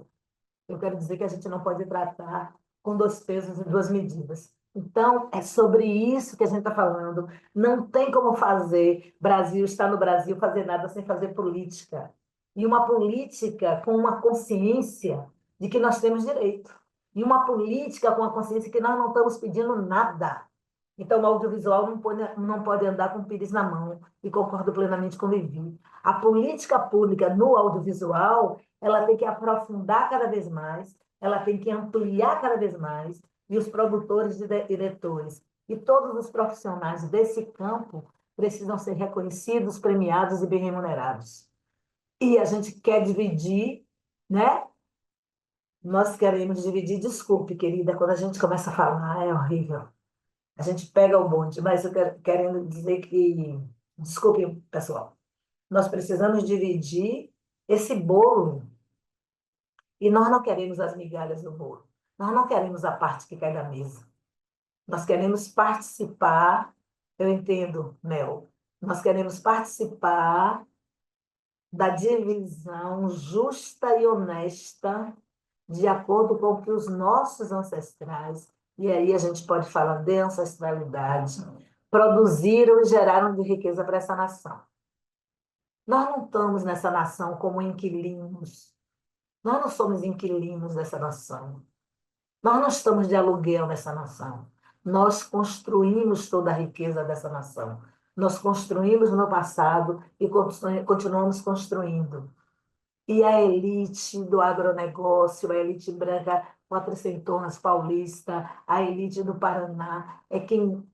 Eu quero dizer que a gente não pode tratar com 2 pesos e 2 medidas. Então, é sobre isso que a gente está falando. Não tem como fazer Brasil, estar no Brasil, fazer nada sem fazer política. E uma política com uma consciência de que nós temos direito. E uma política com a consciência que nós não estamos pedindo nada. Então, o audiovisual não pode andar com o pires na mão. E concordo plenamente com o Vivi. A política pública no audiovisual, ela tem que aprofundar cada vez mais, ela tem que ampliar cada vez mais, e os produtores e diretores e todos os profissionais desse campo precisam ser reconhecidos, premiados e bem remunerados. E a gente quer dividir, né? Nós queremos dividir, desculpe, querida, quando a gente começa a falar, é horrível. A gente pega o bonde, mas eu querendo dizer que, desculpe, pessoal, nós precisamos dividir esse bolo. E nós não queremos as migalhas do bolo. Nós não queremos a parte que cai da mesa. Nós queremos participar, eu entendo, Mel, nós queremos participar da divisão justa e honesta, de acordo com o que os nossos ancestrais, e aí a gente pode falar de ancestralidade, produziram e geraram de riqueza para essa nação. Nós não estamos nessa nação como inquilinos. Nós não somos inquilinos dessa nação. Nós não estamos de aluguel nessa nação. Nós construímos toda a riqueza dessa nação. Nós construímos no passado e continuamos construindo. E a elite do agronegócio, a elite branca quatrocentonas paulista, a elite do Paraná, é quem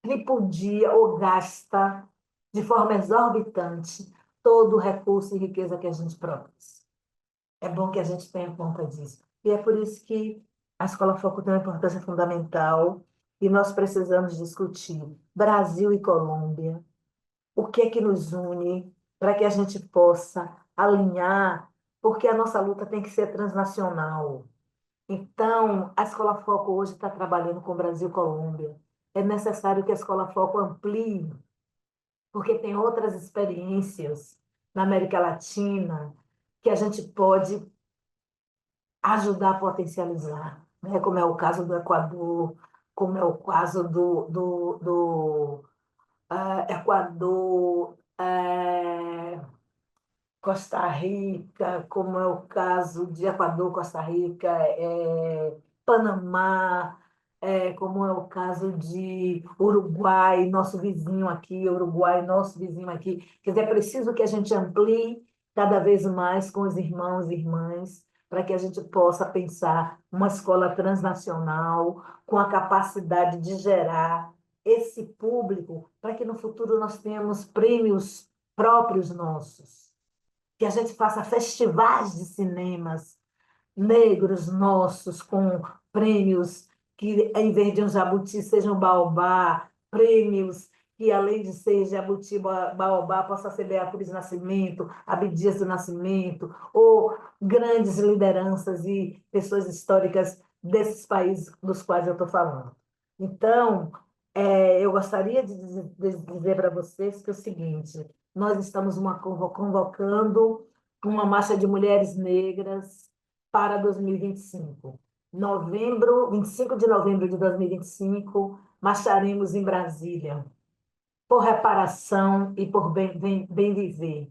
tripudia ou gasta de forma exorbitante todo o recurso e riqueza que a gente produz. É bom que a gente tenha conta disso. E é por isso que a Escola Foco tem uma importância fundamental e nós precisamos discutir Brasil e Colômbia, o que é que nos une, para que a gente possa alinhar, porque a nossa luta tem que ser transnacional. Então, a Escola Foco hoje está trabalhando com Brasil e Colômbia. É necessário que a Escola Foco amplie, porque tem outras experiências na América Latina que a gente pode ajudar a potencializar, né? Como é o caso do Equador, como é o caso do Equador, Costa Rica, como é o caso de Equador, Costa Rica, Panamá, como é o caso de Uruguai, nosso vizinho aqui, Uruguai, nosso vizinho aqui. Quer dizer, é preciso que a gente amplie cada vez mais com os irmãos e irmãs, para que a gente possa pensar uma escola transnacional com a capacidade de gerar esse público, para que no futuro nós tenhamos prêmios próprios nossos, que a gente faça festivais de cinemas negros nossos, com prêmios que, em vez de um jabuti, sejam baobá, prêmios que, além de ser jabuti, baobá, possa ser Beatriz Nascimento, Abdias do Nascimento, ou grandes lideranças e pessoas históricas desses países dos quais eu estou falando. Então, eu gostaria de dizer para vocês que é o seguinte: nós estamos convocando uma marcha de mulheres negras para 2025. 25 de novembro de 2025, marcharemos em Brasília por reparação e por bem viver.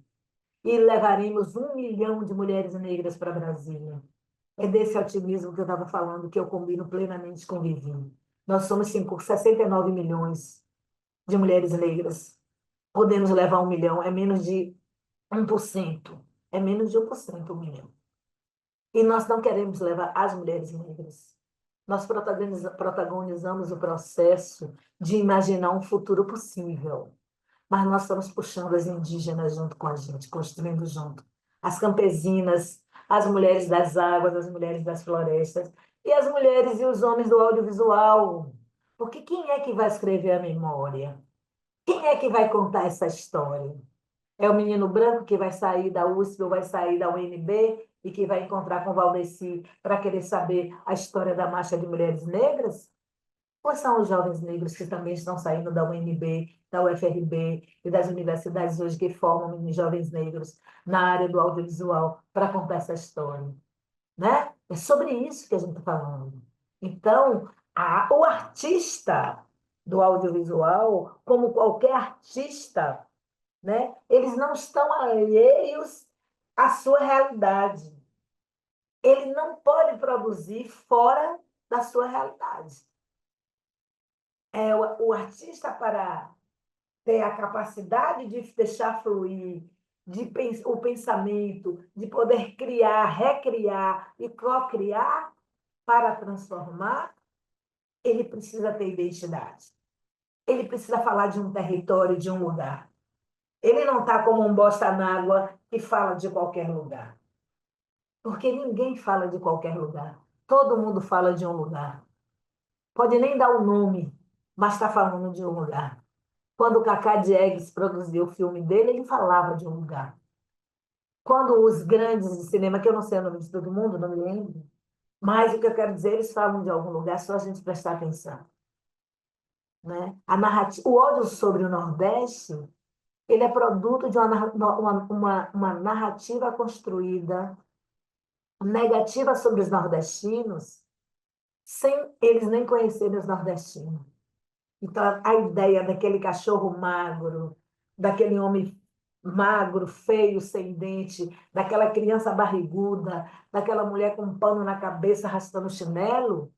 E levaremos 1 milhão de mulheres negras para Brasília. É desse otimismo que eu estava falando, que eu combino plenamente com o Vivinho. Nós somos 69 milhões de mulheres negras. Podemos levar 1 milhão, é menos de 1%. É menos de 1%, 1 milhão. E nós não queremos levar as mulheres negras. Nós protagonizamos o processo de imaginar um futuro possível. Mas nós estamos puxando as indígenas junto com a gente, construindo junto. As campesinas, as mulheres das águas, as mulheres das florestas, e as mulheres e os homens do audiovisual. Porque quem é que vai escrever a memória? Quem é que vai contar essa história? É o menino branco que vai sair da USP ou vai sair da UNB e que vai encontrar com o Valdeci para querer saber a história da marcha de mulheres negras? Ou são os jovens negros que também estão saindo da UNB, da UFRB e das universidades hoje que formam jovens negros na área do audiovisual para contar essa história? Né? É sobre isso que a gente está falando. Então, o artista do audiovisual, como qualquer artista, né? Eles não estão alheios à sua realidade. Ele não pode produzir fora da sua realidade. O artista, para ter a capacidade de deixar fluir, o pensamento, de poder criar, recriar e co-criar para transformar, ele precisa ter identidade. Ele precisa falar de um território, de um lugar. Ele não está como um bossa-nágua que fala de qualquer lugar. Porque ninguém fala de qualquer lugar. Todo mundo fala de um lugar. Pode nem dar o nome, mas está falando de um lugar. Quando o Cacá Diegues produziu o filme dele, ele falava de um lugar. Quando os grandes de cinema, que eu não sei o nome de todo mundo, não me lembro, mas o que eu quero dizer, eles falam de algum lugar, só a gente prestar atenção. Né? O ódio sobre o Nordeste, ele é produto de uma narrativa construída negativa sobre os nordestinos, sem eles nem conhecerem os nordestinos. Então, a ideia daquele cachorro magro, daquele homem magro, feio, sem dente, daquela criança barriguda, daquela mulher com um pano na cabeça arrastando chinelo,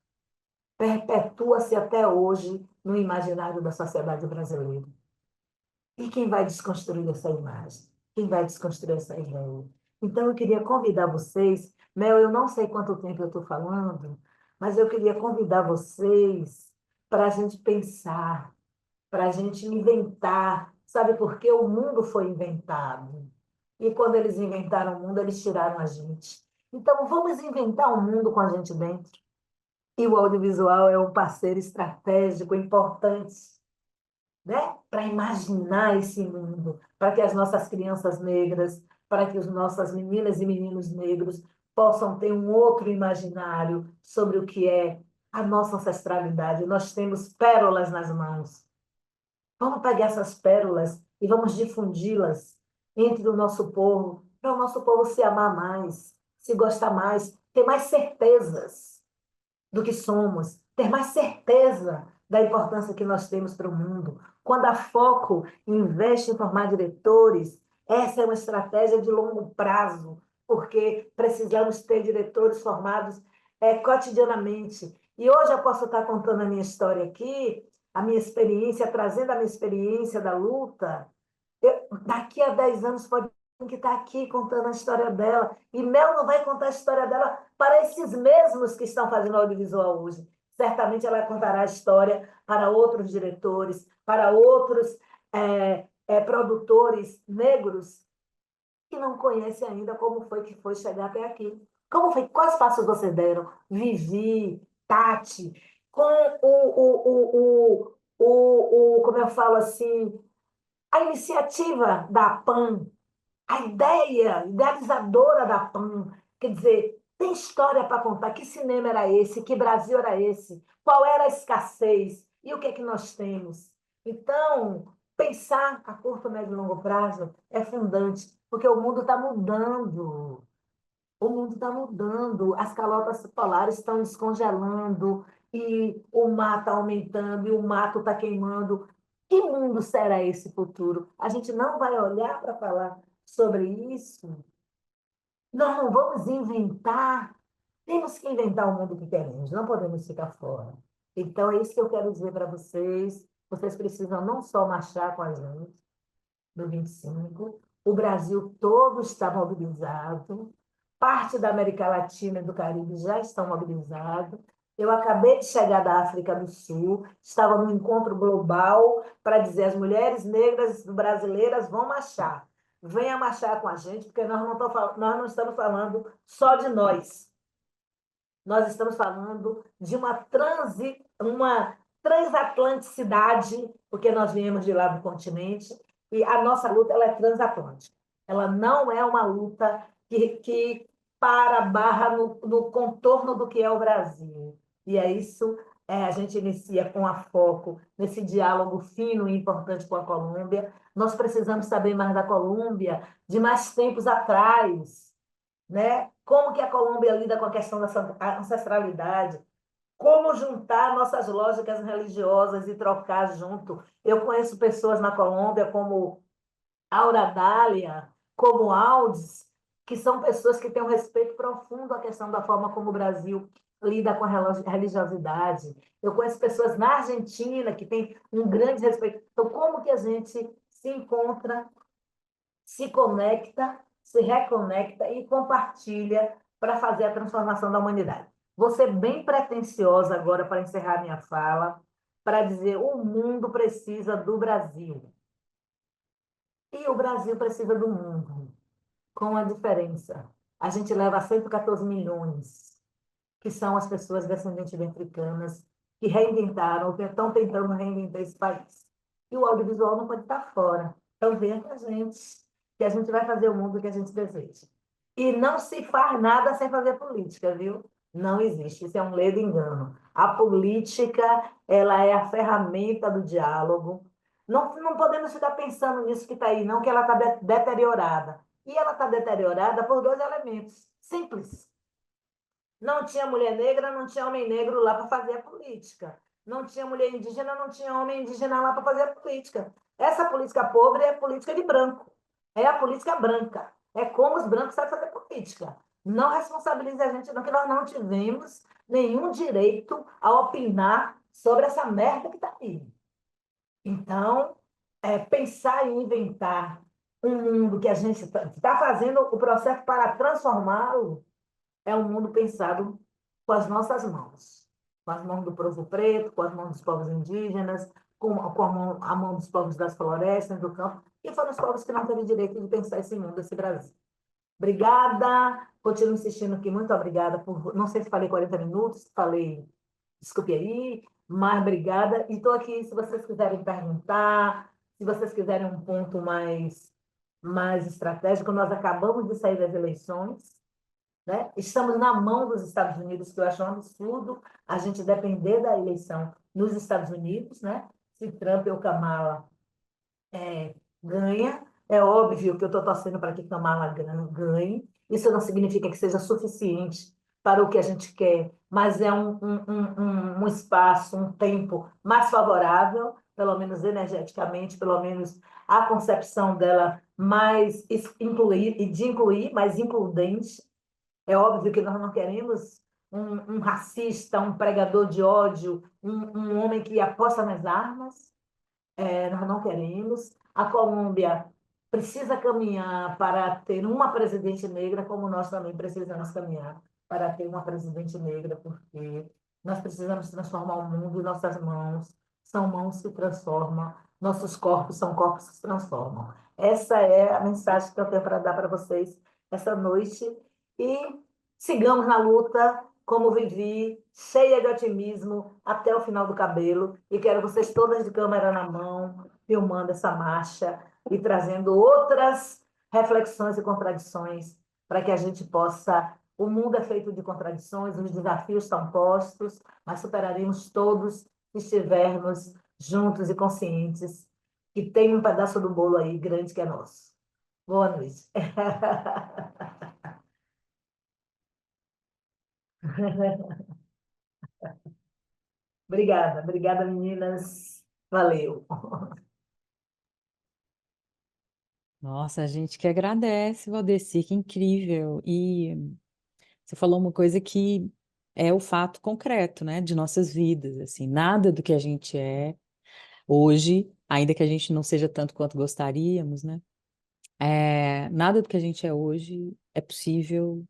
perpetua-se até hoje no imaginário da sociedade brasileira. E quem vai desconstruir essa imagem? Quem vai desconstruir essa ideia? Então, eu queria convidar vocês, Mel, eu não sei quanto tempo eu estou falando, mas eu queria convidar vocês para a gente pensar, para a gente inventar. Sabe por quê? O mundo foi inventado. E quando eles inventaram o mundo, eles tiraram a gente. Então, vamos inventar um mundo com a gente dentro. E o audiovisual é um parceiro estratégico importante, né? Para imaginar esse mundo, para que as nossas crianças negras, para que as nossas meninas e meninos negros possam ter um outro imaginário sobre o que é a nossa ancestralidade. Nós temos pérolas nas mãos. Vamos pegar essas pérolas e vamos difundi-las entre o nosso povo, para o nosso povo se amar mais, se gostar mais, ter mais certezas do que somos, ter mais certeza da importância que nós temos para o mundo. Quando a Foco investe em formar diretores, essa é uma estratégia de longo prazo, porque precisamos ter diretores formados cotidianamente. E hoje eu posso estar contando a minha história aqui, a minha experiência, trazendo a minha experiência da luta. Daqui a 10 anos pode que está aqui contando a história dela. E Mel não vai contar a história dela para esses mesmos que estão fazendo audiovisual hoje. Certamente ela contará a história para outros diretores, para outros produtores negros que não conhecem ainda como foi que foi chegar até aqui. Como foi? Quais passos vocês deram? Vivi, Tati, com como eu falo assim, a iniciativa da PAN, a ideia idealizadora da PAN, quer dizer, tem história para contar. Que cinema era esse? Que Brasil era esse? Qual era a escassez? E o que é que nós temos? Então, pensar a curto, médio e longo prazo é fundante, porque o mundo está mudando. O mundo está mudando, as calotas polares estão descongelando, e o mar está aumentando, e o mato está queimando. Que mundo será esse futuro? A gente não vai olhar para falar sobre isso? Nós não vamos inventar. Temos que inventar o mundo que queremos, não podemos ficar fora. Então, é isso que eu quero dizer para vocês. Vocês precisam não só marchar com a gente do 25, o Brasil todo está mobilizado, parte da América Latina e do Caribe já estão mobilizados. Eu acabei de chegar da África do Sul, estava num encontro global para dizer as mulheres negras brasileiras vão marchar. Venha marchar com a gente, porque nós não estamos falando só de nós. Nós estamos falando de uma transatlanticidade, porque nós viemos de lá do continente, e a nossa luta ela é transatlântica. Ela não é uma luta que para a barra no contorno do que é o Brasil. E é isso, a gente inicia com a foco nesse diálogo fino e importante com a Colômbia. Nós precisamos saber mais da Colômbia de mais tempos atrás, né? Como que a Colômbia lida com a questão da ancestralidade, como juntar nossas lógicas religiosas e trocar junto. Eu conheço pessoas na Colômbia como Aura Dália, como Aldes, que são pessoas que têm um respeito profundo à questão da forma como o Brasil lida com a religiosidade. Eu conheço pessoas na Argentina que têm um grande respeito. Então, como que a gente se encontra, se conecta, se reconecta e compartilha para fazer a transformação da humanidade? Vou ser bem pretensiosa agora para encerrar minha fala, para dizer o mundo precisa do Brasil. E o Brasil precisa do mundo, com a diferença. A gente leva 114 milhões, que são as pessoas descendentes de africanas, que reinventaram, ou que estão tentando reinventar esse país. E o audiovisual não pode estar fora. Então, venha com a gente, que a gente vai fazer o mundo que a gente deseja. E não se faz nada sem fazer política, viu? Não existe, isso é um ledo engano. A política, ela é a ferramenta do diálogo. Não podemos ficar pensando nisso que está aí, não, que ela está deteriorada. E ela está deteriorada por dois elementos simples. Não tinha mulher negra, não tinha homem negro lá para fazer a política. Não tinha mulher indígena, não tinha homem indígena lá para fazer a política. Essa política pobre é a política de branco. É a política branca. É como os brancos sabem fazer política. Não responsabilize a gente, não, que nós não tivemos nenhum direito a opinar sobre essa merda que está aí. Então, pensar em inventar um mundo que a gente está fazendo o processo para transformá-lo é um mundo pensado com as nossas mãos, com as mãos do povo preto, com as mãos dos povos indígenas, com a mão dos povos das florestas, do campo, e foram os povos que não teve direito de pensar esse mundo, esse Brasil. Obrigada, continuo insistindo aqui, muito obrigada por, não sei se falei 40 minutos, falei, desculpe aí, mas obrigada, e estou aqui se vocês quiserem perguntar, se vocês quiserem um ponto mais estratégico, nós acabamos de sair das eleições, né? Estamos na mão dos Estados Unidos, que eu acho um absurdo a gente depender da eleição nos Estados Unidos, né? Se Trump ou Kamala ganha, é óbvio que eu estou torcendo para que Kamala ganhe. Isso não significa que seja suficiente para o que a gente quer, mas é um espaço, um tempo mais favorável, pelo menos energeticamente, pelo menos a concepção dela mais incluir, mais includente. É óbvio que nós não queremos um racista, um pregador de ódio, um homem que aposta nas armas. Nós não queremos. A Colômbia precisa caminhar para ter uma presidente negra, como nós também precisamos caminhar para ter uma presidente negra, porque nós precisamos transformar o mundo em nossas mãos. São mãos que transformam, nossos corpos são corpos que se transformam. Essa é a mensagem que eu tenho para dar para vocês essa noite. E sigamos na luta, como vivi, cheia de otimismo, até o final do cabelo. E quero vocês todas de câmera na mão, filmando essa marcha e trazendo outras reflexões e contradições para que a gente possa. O mundo é feito de contradições, os desafios estão postos, mas superaremos todos se estivermos juntos e conscientes que tem um pedaço do bolo aí grande que é nosso. Boa noite. Obrigada, obrigada, meninas. Valeu. Nossa, a gente que agradece, Valdeci, que incrível. E você falou uma coisa que é o fato concreto, né, de nossas vidas, assim, nada do que a gente é hoje, ainda que a gente não seja tanto quanto gostaríamos, né, nada do que a gente é hoje é possível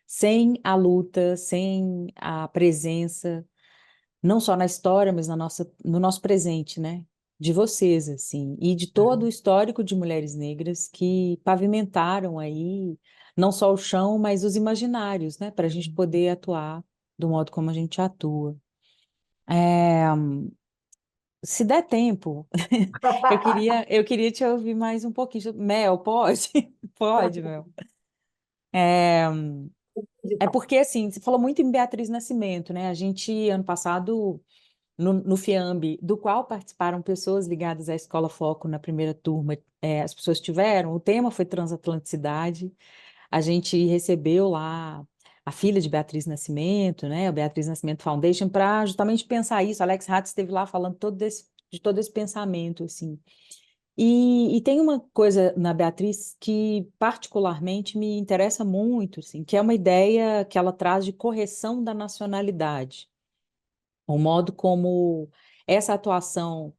sem a luta, sem a presença, não só na história, mas no nosso presente, né? De vocês, assim, e de todo o histórico de mulheres negras que pavimentaram aí, não só o chão, mas os imaginários, né? Para a gente poder atuar do modo como a gente atua. É, se der tempo, eu queria te ouvir mais um pouquinho. Mel, pode? Pode, Mel. É, é porque, assim, você falou muito em Beatriz Nascimento, né? A gente, ano passado, no FIAMB, do qual participaram pessoas ligadas à Escola Foco na primeira turma, as pessoas tiveram, o tema foi transatlanticidade, a gente recebeu lá a filha de Beatriz Nascimento, né, a Beatriz Nascimento Foundation, para justamente pensar isso. Alex Hatz esteve lá falando de todo esse pensamento, assim. E tem uma coisa na Beatriz que particularmente me interessa muito, assim, que é uma ideia que ela traz de correção da nacionalidade. O modo como essa atuação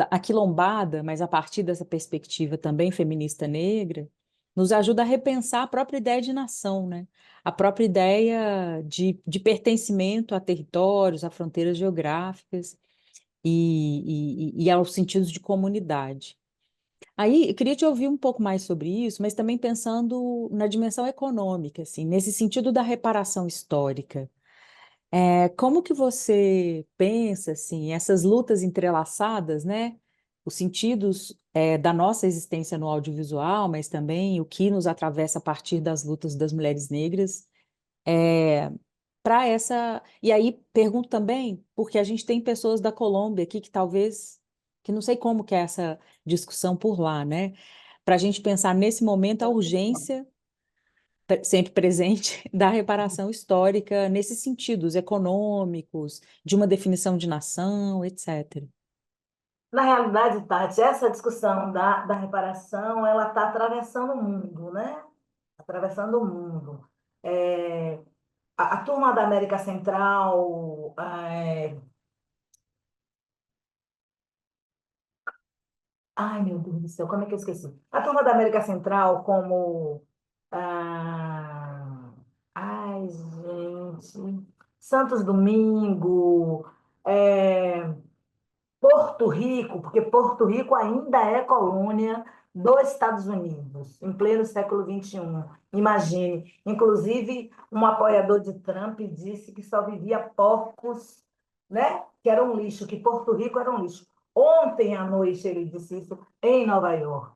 aquilombada, mas a partir dessa perspectiva também feminista negra, nos ajuda a repensar a própria ideia de nação, né? A própria ideia de pertencimento a territórios, a fronteiras geográficas e aos sentidos de comunidade. Aí, eu queria te ouvir um pouco mais sobre isso, mas também pensando na dimensão econômica, assim, nesse sentido da reparação histórica. Como que você pensa, assim, essas lutas entrelaçadas, né? Os sentidos, da nossa existência no audiovisual, mas também o que nos atravessa a partir das lutas das mulheres negras, para essa... E aí, pergunto também, porque a gente tem pessoas da Colômbia aqui que talvez, que não sei como que é essa discussão por lá, né? Para a gente pensar nesse momento a urgência sempre presente da reparação histórica nesses sentidos econômicos, de uma definição de nação, etc. Na realidade, Tati, essa discussão da reparação, ela está atravessando o mundo, né? Atravessando o mundo. É, a turma da América Central, ai, meu Deus do céu, como é que eu esqueci? A turma da América Central, como. ah, ai, gente. Santos Domingo, Porto Rico, porque Porto Rico ainda é colônia dos Estados Unidos, em pleno século XXI. Imagine. Inclusive, um apoiador de Trump disse que só vivia porcos, né? Que era um lixo, que Porto Rico era um lixo. Ontem à noite ele disse isso em Nova York,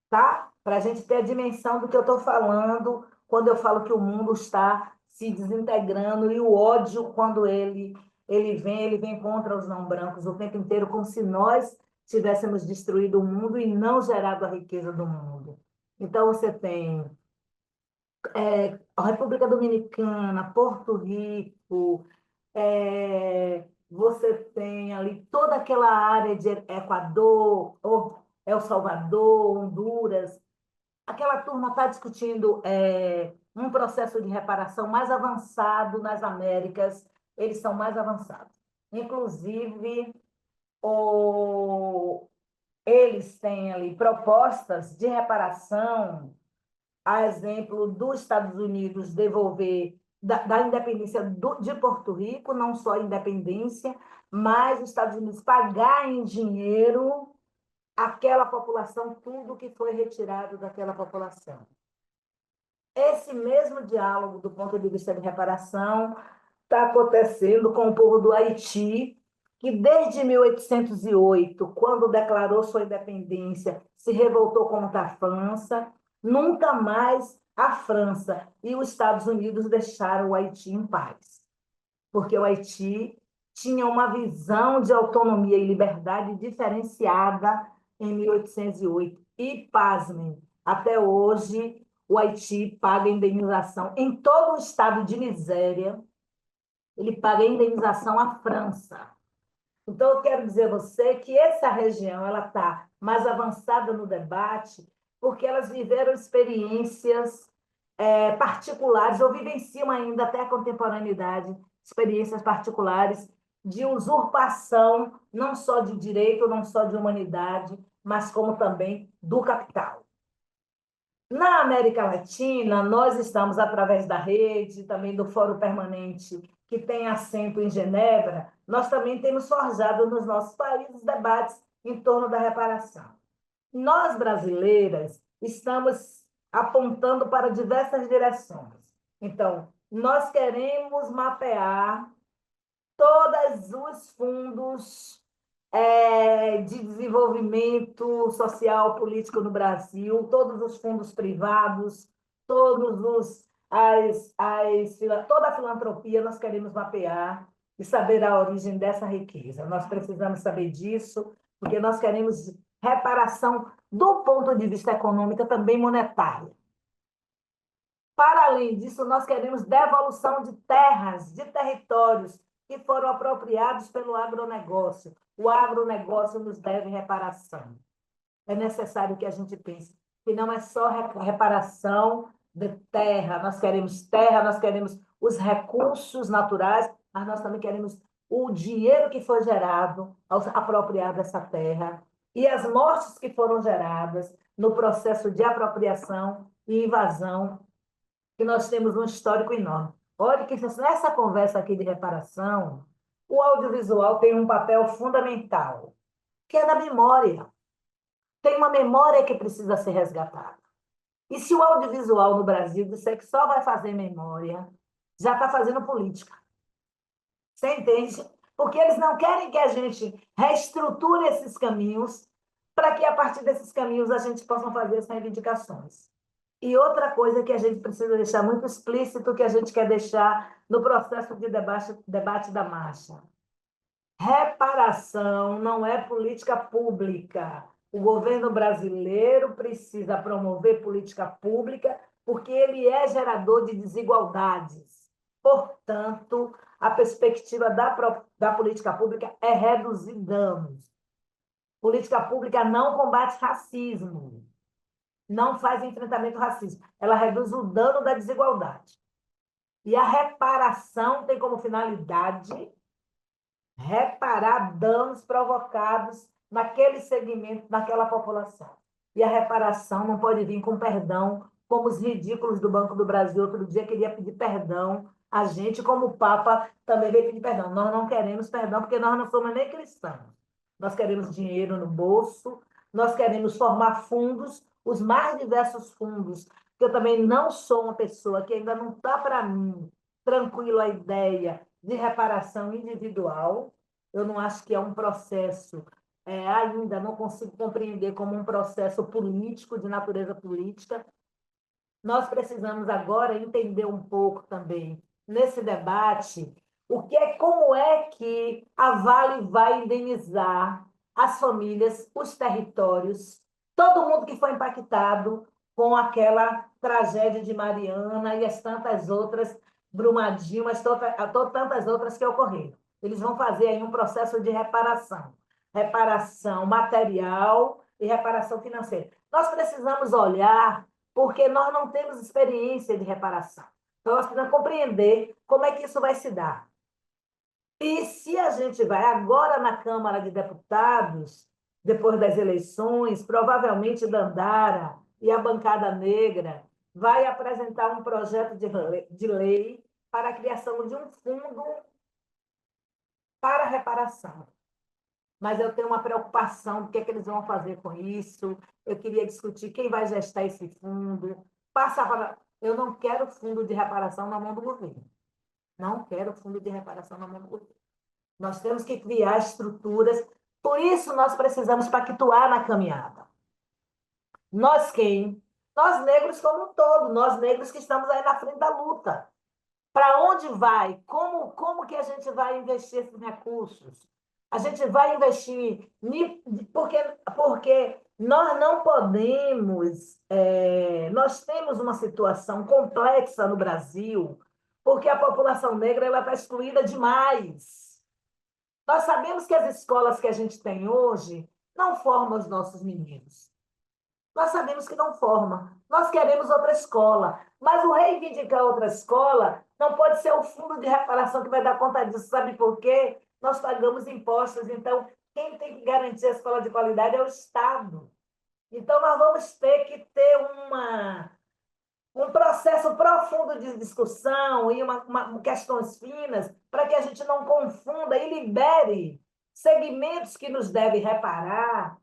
tá? Para a gente ter a dimensão do que eu estou falando quando eu falo que o mundo está se desintegrando e o ódio, quando ele vem contra os não brancos o tempo inteiro, como se nós tivéssemos destruído o mundo e não gerado a riqueza do mundo. Então, você tem a República Dominicana, Porto Rico, você tem ali toda aquela área de Equador, El Salvador, Honduras. Aquela turma está discutindo um processo de reparação mais avançado nas Américas, eles são mais avançados. Inclusive, eles têm ali propostas de reparação, a exemplo dos Estados Unidos devolver da independência de Porto Rico, não só a independência, mas os Estados Unidos pagar em dinheiro aquela população, tudo que foi retirado daquela população. Esse mesmo diálogo, do ponto de vista de reparação, está acontecendo com o povo do Haiti, que desde 1808, quando declarou sua independência, se revoltou contra a França, nunca mais a França e os Estados Unidos deixaram o Haiti em paz, porque o Haiti tinha uma visão de autonomia e liberdade diferenciada em 1808. E, pasmem, até hoje o Haiti paga indenização. Em todo o estado de miséria, ele paga indenização à França. Então, eu quero dizer a você que essa região ela está mais avançada no debate porque elas viveram experiências particulares, ou vivenciam ainda até a contemporaneidade, experiências particulares de usurpação, não só de direito, não só de humanidade, mas como também do capital. Na América Latina, nós estamos, através da rede, também do Fórum Permanente, que tem assento em Genebra, nós também temos forjado nos nossos países debates em torno da reparação. Nós, brasileiras, estamos apontando para diversas direções. Então, nós queremos mapear todos os fundos de desenvolvimento social político no Brasil, todos os fundos privados, toda a filantropia nós queremos mapear e saber a origem dessa riqueza. Nós precisamos saber disso, porque nós queremos reparação do ponto de vista econômico, também monetário. Para além disso, nós queremos devolução de terras, de territórios que foram apropriados pelo agronegócio. O agronegócio nos deve reparação. É necessário que a gente pense que não é só reparação de terra, nós queremos os recursos naturais, mas nós também queremos o dinheiro que foi gerado ao apropriar dessa terra e as mortes que foram geradas no processo de apropriação e invasão, que nós temos um histórico enorme. Olha que nessa conversa aqui de reparação, o audiovisual tem um papel fundamental, que é da memória. Tem uma memória que precisa ser resgatada. E se o audiovisual no Brasil disser que só vai fazer memória, já está fazendo política. Você entende? Porque eles não querem que a gente reestruture esses caminhos para que, a partir desses caminhos, a gente possa fazer as reivindicações. E outra coisa que a gente precisa deixar muito explícito, que a gente quer deixar no processo de debate da marcha. Reparação não é política pública. O governo brasileiro precisa promover política pública porque ele é gerador de desigualdades. Portanto, a perspectiva da política pública é reduzir danos. Política pública não combate racismo, não faz enfrentamento ao racismo, ela reduz o dano da desigualdade. E a reparação tem como finalidade reparar danos provocados naquele segmento, naquela população. E a reparação não pode vir com perdão, como os ridículos do Banco do Brasil outro dia queria pedir perdão a gente, como o Papa também veio pedir perdão. Nós não queremos perdão porque nós não somos nem cristãos. Nós queremos dinheiro no bolso, nós queremos formar fundos, os mais diversos fundos, porque eu também não sou uma pessoa que ainda não está para mim tranquila a ideia de reparação individual. Eu não acho que é um processo, ainda não consigo compreender como um processo político, de natureza política. Nós precisamos agora entender um pouco também, nesse debate, como é que a Vale vai indenizar as famílias, os territórios, todo mundo que foi impactado com aquela tragédia de Mariana e as tantas outras, Brumadinho, mas tantas outras que ocorreram. Eles vão fazer aí um processo de reparação material e reparação financeira. Nós precisamos olhar porque nós não temos experiência de reparação. Então, nós precisamos compreender como é que isso vai se dar. E se a gente vai agora na Câmara de Deputados, depois das eleições, provavelmente Dandara e a bancada negra vai apresentar um projeto de lei para a criação de um fundo para reparação. Mas eu tenho uma preocupação do que eles vão fazer com isso. Eu queria discutir quem vai gestar esse fundo. Eu não quero fundo de reparação na mão do governo. Não quero fundo de reparação na mão do governo. Nós temos que criar estruturas. Por isso, nós precisamos pactuar na caminhada. Nós quem? Nós negros como um todo. Nós negros que estamos aí na frente da luta. Para onde vai? Como que a gente vai investir esses recursos? A gente vai investir porque nós não podemos. Nós temos uma situação complexa no Brasil, porque a população negra está excluída demais. Nós sabemos que as escolas que a gente tem hoje não formam os nossos meninos. Nós sabemos que não forma. Nós queremos outra escola. Mas o reivindicar outra escola não pode ser o fundo de reparação que vai dar conta disso. Sabe por quê? Nós pagamos impostos. Então, quem tem que garantir a escola de qualidade é o Estado. Então, nós vamos ter que ter um processo profundo de discussão e questões finas para que a gente não confunda e libere segmentos que nos devem reparar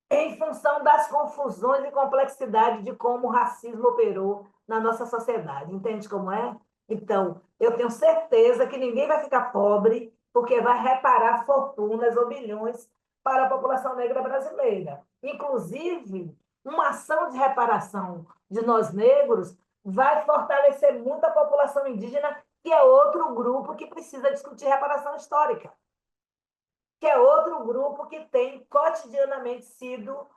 em função das confusões e complexidade de como o racismo operou na nossa sociedade. Entende como é? Então, eu tenho certeza que ninguém vai ficar pobre porque vai reparar fortunas ou bilhões para a população negra brasileira. Inclusive, uma ação de reparação de nós negros vai fortalecer muito a população indígena, que é outro grupo que precisa discutir reparação histórica, que é outro grupo que tem cotidianamente sido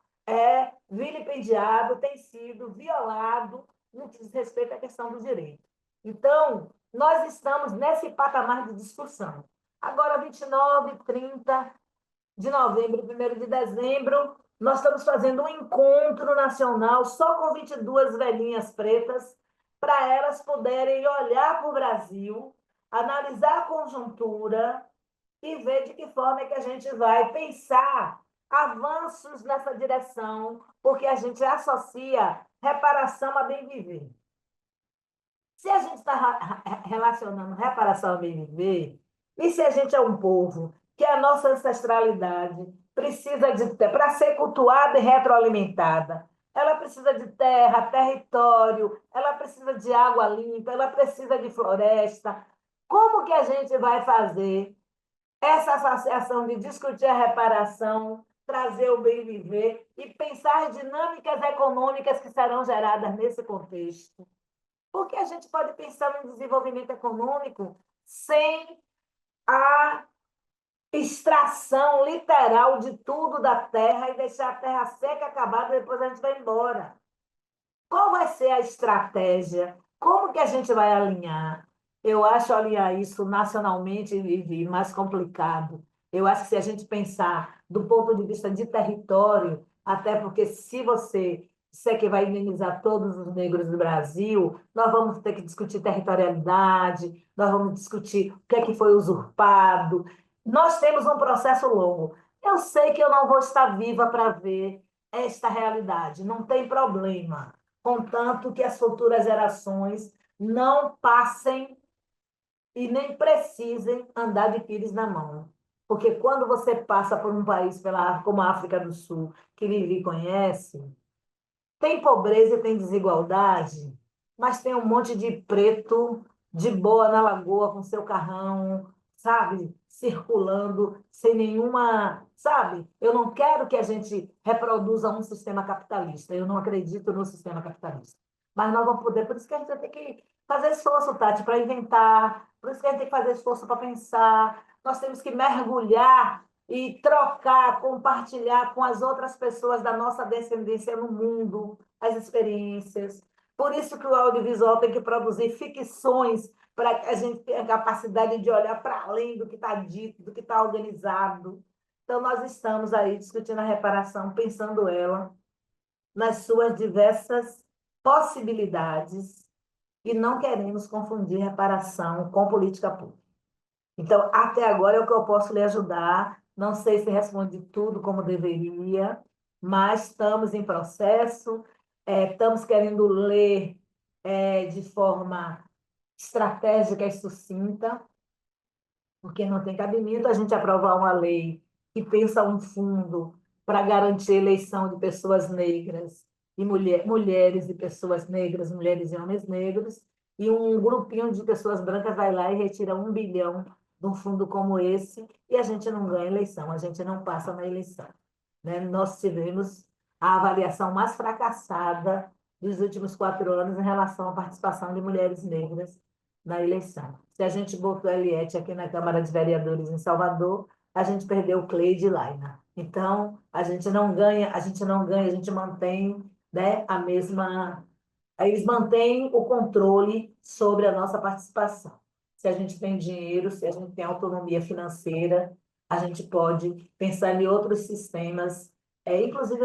vilipendiado, tem sido violado no que diz respeito à questão do direito. Então, nós estamos nesse patamar de discussão. Agora, 29, 30 de novembro, 1º de dezembro, nós estamos fazendo um encontro nacional só com 22 velhinhas pretas, para elas poderem olhar para o Brasil, analisar a conjuntura e ver de que forma é que a gente vai pensar avanços nessa direção, porque a gente associa reparação a bem viver. Se a gente está relacionando reparação a bem viver, e se a gente é um povo que a nossa ancestralidade precisa de ter, para ser cultuada e retroalimentada, ela precisa de terra, território, ela precisa de água limpa, ela precisa de floresta. Como que a gente vai fazer essa associação de discutir a reparação, trazer o bem viver e pensar dinâmicas econômicas que serão geradas nesse contexto? Porque a gente pode pensar no desenvolvimento econômico sem a extração literal de tudo da terra e deixar a terra seca, acabada, e depois a gente vai embora. Qual vai ser a estratégia? Como que a gente vai alinhar? Eu acho alinhar isso nacionalmente mais complicado. Eu acho que se a gente pensar do ponto de vista de território, até porque se você disser que vai indenizar todos os negros do Brasil, nós vamos ter que discutir territorialidade, nós vamos discutir o que é que foi usurpado. Nós temos um processo longo. Eu sei que eu não vou estar viva para ver esta realidade, não tem problema, contanto que as futuras gerações não passem e nem precisem andar de pires na mão. Porque quando você passa por um país como a África do Sul, que Vivi conhece, tem pobreza e tem desigualdade, mas tem um monte de preto de boa na lagoa com seu carrão, sabe? Circulando sem nenhuma. Sabe? Eu não quero que a gente reproduza um sistema capitalista. Eu não acredito no sistema capitalista. Mas nós vamos poder, por isso que a gente vai ter que fazer esforço, Tati, para inventar, por isso que a gente tem que fazer esforço para pensar. Nós temos que mergulhar e trocar, compartilhar com as outras pessoas da nossa descendência no mundo, as experiências. Por isso que o audiovisual tem que produzir ficções para que a gente tenha a capacidade de olhar para além do que está dito, do que está organizado. Então, nós estamos aí discutindo a reparação, pensando ela nas suas diversas possibilidades e não queremos confundir reparação com política pública. Então, até agora é o que eu posso lhe ajudar. Não sei se respondi tudo como deveria, mas estamos em processo, estamos querendo ler de forma estratégica e sucinta, porque não tem cabimento a gente aprovar uma lei que pensa um fundo para garantir a eleição de pessoas negras e mulheres e pessoas negras, mulheres e homens negros, e um grupinho de pessoas brancas vai lá e retira 1 bilhão de um fundo como esse, e a gente não ganha eleição, a gente não passa na eleição. Né? Nós tivemos a avaliação mais fracassada dos últimos 4 anos em relação à participação de mulheres negras na eleição. Se a gente botou a Eliette aqui na Câmara de Vereadores em Salvador, a gente perdeu o Cleide e Laina. Então, a gente não ganha, a gente não ganha, a gente mantém, né, a mesma. Eles mantêm o controle sobre a nossa participação. Se a gente tem dinheiro, se a gente tem autonomia financeira, a gente pode pensar em outros sistemas. Inclusive,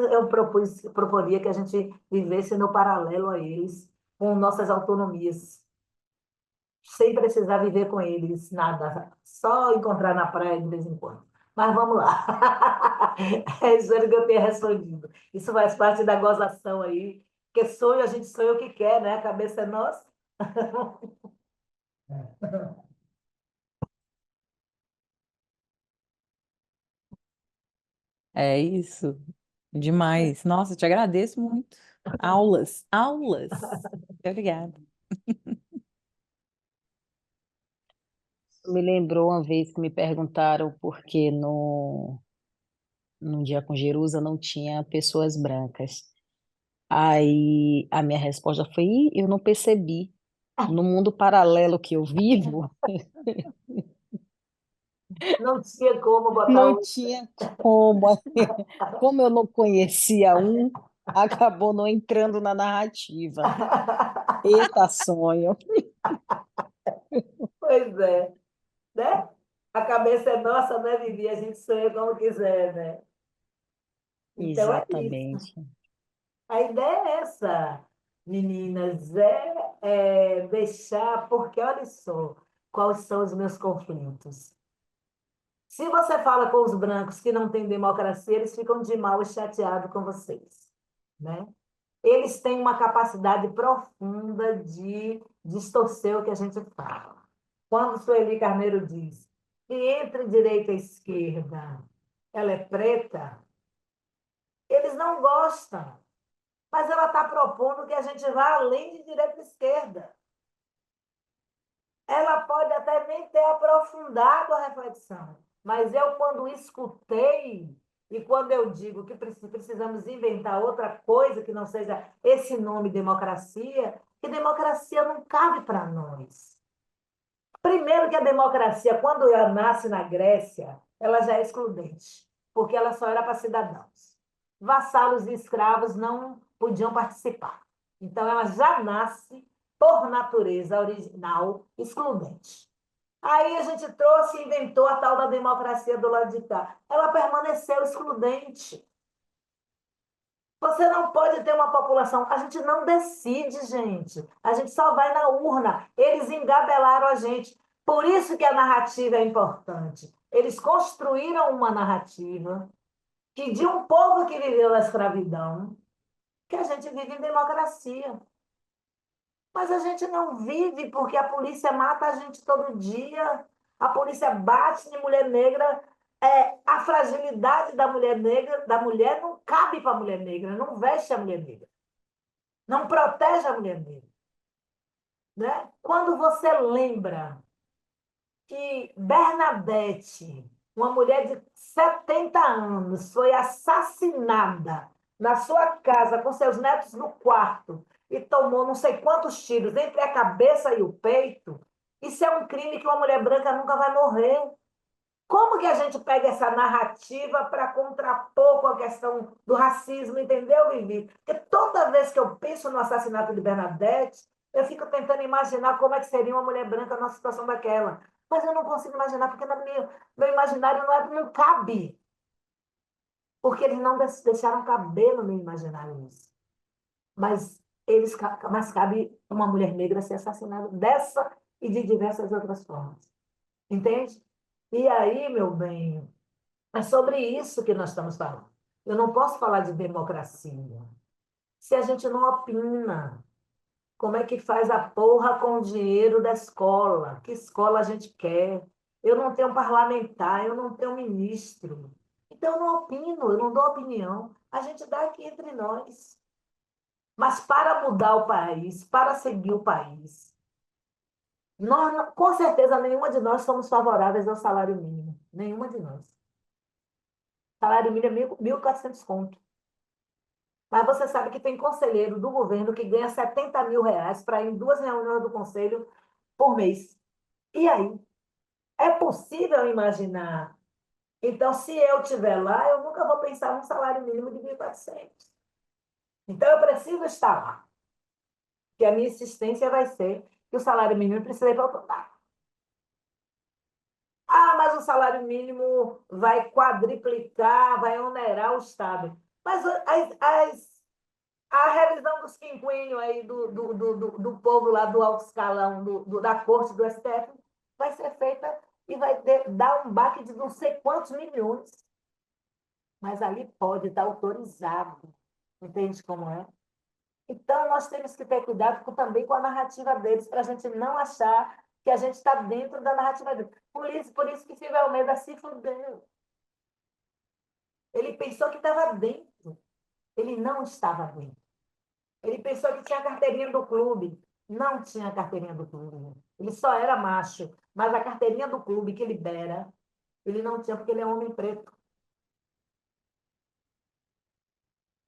proporia que a gente vivesse no paralelo a eles, com nossas autonomias, sem precisar viver com eles, nada, só encontrar na praia de vez em quando. Mas vamos lá. Espero que eu tenha respondido. Isso faz parte da gozação aí, porque sonho, a gente sonha o que quer, né? A cabeça é nossa. É isso. Demais. Nossa, eu te agradeço muito. Aulas, aulas. Muito obrigada. Me lembrou uma vez que me perguntaram por que no Dia com Jerusa não tinha pessoas brancas. Aí a minha resposta foi: "Ih, eu não percebi. No mundo paralelo que eu vivo, Não tinha como botar não o. tinha como. Como eu não conhecia um, acabou não entrando na narrativa. Eita, sonho. Pois é, né? A cabeça é nossa, né, Vivi? A gente sonha como quiser, né? Então é isso. Exatamente. A ideia é essa, meninas, deixar, porque olha só, quais são os meus conflitos. Se você fala com os brancos que não têm democracia, eles ficam de mal e chateados com vocês, né? Eles têm uma capacidade profunda de distorcer o que a gente fala. Quando Sueli Carneiro diz que entre direita e esquerda ela é preta, eles não gostam, mas ela está propondo que a gente vá além de direita e esquerda. Ela pode até nem ter aprofundado a reflexão, mas eu, quando escutei, e quando eu digo que precisamos inventar outra coisa que não seja esse nome democracia, que democracia não cabe para nós. Primeiro que a democracia, quando ela nasce na Grécia, ela já é excludente, porque ela só era para cidadãos. Vassalos e escravos não podiam participar. Então, ela já nasce, por natureza original, excludente. Aí a gente trouxe e inventou a tal da democracia do lado de cá. Ela permaneceu excludente. Você não pode ter uma população. A gente não decide, gente. A gente só vai na urna. Eles engabelaram a gente. Por isso que a narrativa é importante. Eles construíram uma narrativa que de um povo que viveu na escravidão, que a gente vive em democracia. Mas a gente não vive porque a polícia mata a gente todo dia. A polícia bate em mulher negra. A fragilidade da mulher negra, da mulher, não cabe para a mulher negra, não veste a mulher negra, não protege a mulher negra. Né? Quando você lembra que Bernadette, uma mulher de 70 anos, foi assassinada na sua casa com seus netos no quarto e tomou não sei quantos tiros entre a cabeça e o peito, isso é um crime que uma mulher branca nunca vai morrer. Como que a gente pega essa narrativa para contrapor com a questão do racismo, entendeu, Vivi? Porque toda vez que eu penso no assassinato de Bernadette, eu fico tentando imaginar como é que seria uma mulher branca numa situação daquela. Mas eu não consigo imaginar, porque no meu imaginário não cabe. Porque eles não deixaram caber no meu imaginário isso. Mas, mas cabe uma mulher negra ser assassinada dessa e de diversas outras formas. Entende? E aí, meu bem, é sobre isso que nós estamos falando. Eu não posso falar de democracia se a gente não opina. Como é que faz a porra com o dinheiro da escola? Que escola a gente quer? Eu não tenho parlamentar, eu não tenho ministro. Então, eu não opino, eu não dou opinião. A gente dá aqui entre nós. Mas para mudar o país, para seguir o país, nós, com certeza, nenhuma de nós somos favoráveis ao salário mínimo. Nenhuma de nós. Salário mínimo é 1.400 conto. Mas você sabe que tem conselheiro do governo que ganha 70 mil reais para ir em 2 reuniões do conselho por mês. E aí? É possível imaginar? Então, se eu estiver lá, eu nunca vou pensar num salário mínimo de 1.400. Então, eu preciso estar lá. Que a minha insistência vai ser que o salário mínimo precisa ir para outro lado. Ah, mas o salário mínimo vai quadriplicar, vai onerar o Estado. Mas a revisão dos quinquênios aí do povo lá do alto escalão, da corte do STF, vai ser feita e vai dar um baque de não sei quantos milhões. Mas ali pode estar autorizado. Entende como é? Então, nós temos que ter cuidado também com a narrativa deles, para a gente não achar que a gente está dentro da narrativa deles. Por isso que Silvio Almeida se fudeu. Ele pensou que estava dentro. Ele não estava dentro. Ele pensou que tinha a carteirinha do clube. Não tinha a carteirinha do clube. Ele só era macho. Mas a carteirinha do clube que libera, ele não tinha, porque ele é homem preto.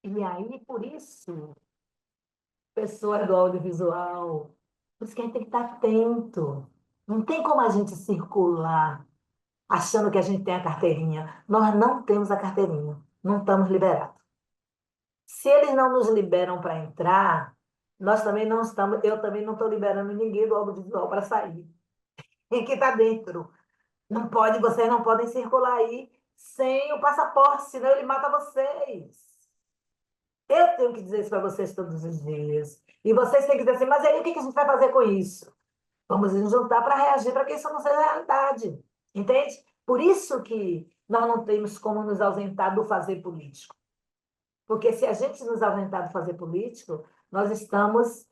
E aí, por isso, pessoas do audiovisual, por isso que a gente tem que estar atento. Não tem como a gente circular achando que a gente tem a carteirinha. Nós não temos a carteirinha. Não estamos liberados. Se eles não nos liberam para entrar, nós também não estamos, eu também não estou liberando ninguém do audiovisual para sair. E que está dentro. Não pode, vocês não podem circular aí sem o passaporte, senão ele mata vocês. Eu tenho que dizer isso para vocês todos os dias. E vocês têm que dizer assim, mas aí o que a gente vai fazer com isso? Vamos nos juntar para reagir para que isso não seja realidade. Entende? Por isso que nós não temos como nos ausentar do fazer político. Porque se a gente nos ausentar do fazer político, nós estamos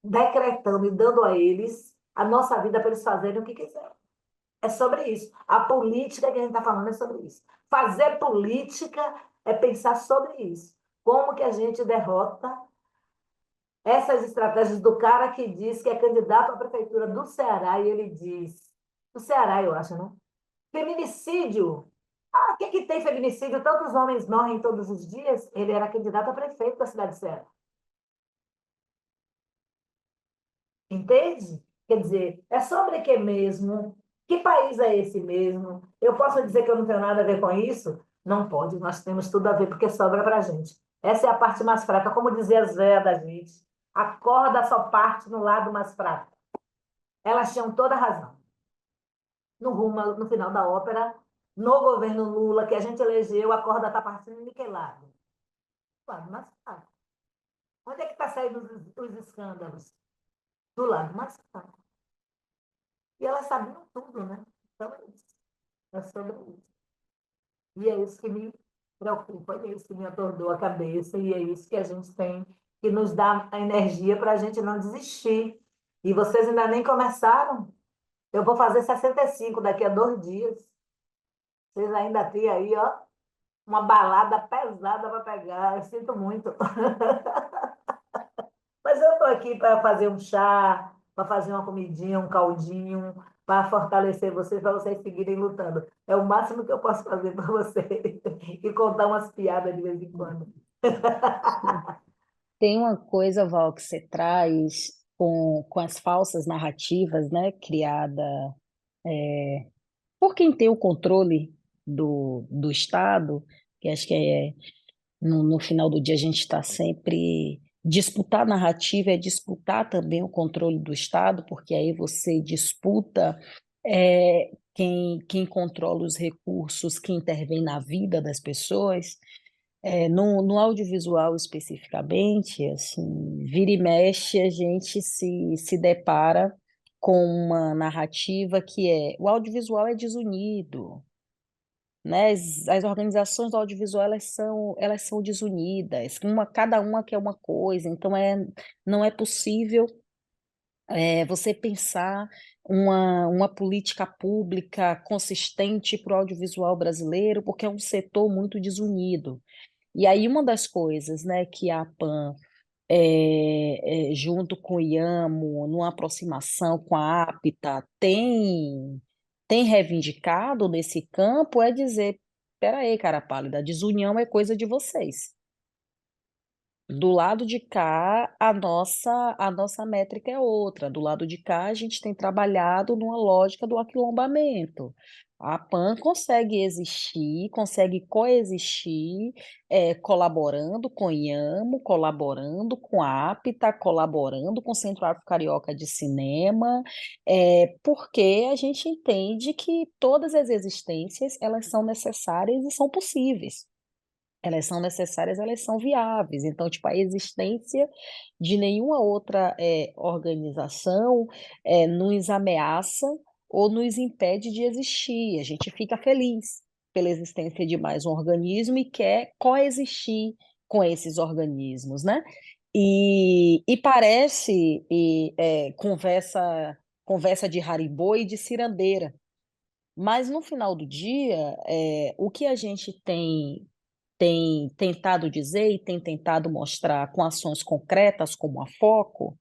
decretando e dando a eles a nossa vida para eles fazerem o que quiserem. É sobre isso. A política que a gente está falando é sobre isso. Fazer política é pensar sobre isso. Como que a gente derrota essas estratégias do cara que diz que é candidato à prefeitura do Ceará e ele diz, do Ceará, eu acho, né? Feminicídio. Ah, o que que tem feminicídio? Tantos homens morrem todos os dias. Ele era candidato a prefeito da cidade de Ceará. Entende? Quer dizer, é sobre que mesmo? Que país é esse mesmo? Eu posso dizer que eu não tenho nada a ver com isso? Não pode, nós temos tudo a ver, porque sobra para a gente. Essa é a parte mais fraca, como dizia as velhas da gente. A corda só parte no lado mais fraco. Elas tinham toda a razão. No final da ópera, no governo Lula, que a gente elegeu, a corda está partindo niquelado. lado mais fraco. Onde é que está saindo os escândalos? Do lado mais fraco. E elas sabiam tudo, né? Então, é sobre isso. E é isso que me preocupa, é isso que me atordoa a cabeça, e é isso que a gente tem que nos dá a energia para a gente não desistir. E vocês ainda nem começaram. Eu vou fazer 65 daqui a 2 dias. Vocês ainda têm aí, ó, uma balada pesada para pegar. Eu sinto muito. Mas eu estou aqui para fazer um chá, para fazer uma comidinha, um caldinho, para fortalecer vocês, para vocês seguirem lutando. É o máximo que eu posso fazer para vocês. E contar umas piadas de vez em quando. Tem uma coisa, Val, que você traz com as falsas narrativas, né, criada por quem tem o controle do Estado, que acho que no final do dia a gente está sempre. Disputar a narrativa é disputar também o controle do Estado, porque aí você disputa quem controla os recursos, quem intervém na vida das pessoas. No audiovisual especificamente, assim, vira e mexe, a gente se depara com uma narrativa que o audiovisual é desunido, né? As organizações do audiovisual elas são desunidas, cada uma quer uma coisa, então não é possível você pensar uma política pública consistente para o audiovisual brasileiro, porque é um setor muito desunido. E aí uma das coisas, né, que a APAN, junto com o IAMO, numa aproximação com a APTA, tem reivindicado nesse campo é dizer, espera aí, cara pálida, a desunião é coisa de vocês. Do lado de cá, a nossa métrica é outra. Do lado de cá, a gente tem trabalhado numa lógica do aquilombamento. A PAN consegue existir, consegue coexistir, colaborando com o IAMO, colaborando com a APTA, colaborando com o Centro Afro Carioca de Cinema, porque a gente entende que todas as existências elas são necessárias e são possíveis. Elas são necessárias, elas são viáveis. Então, tipo, a existência de nenhuma outra organização nos ameaça ou nos impede de existir. A gente fica feliz pela existência de mais um organismo e quer coexistir com esses organismos, né? E parece conversa de Haribo e de cirandeira. Mas no final do dia, o que a gente tem tentado dizer e tem tentado mostrar com ações concretas, como a Foco,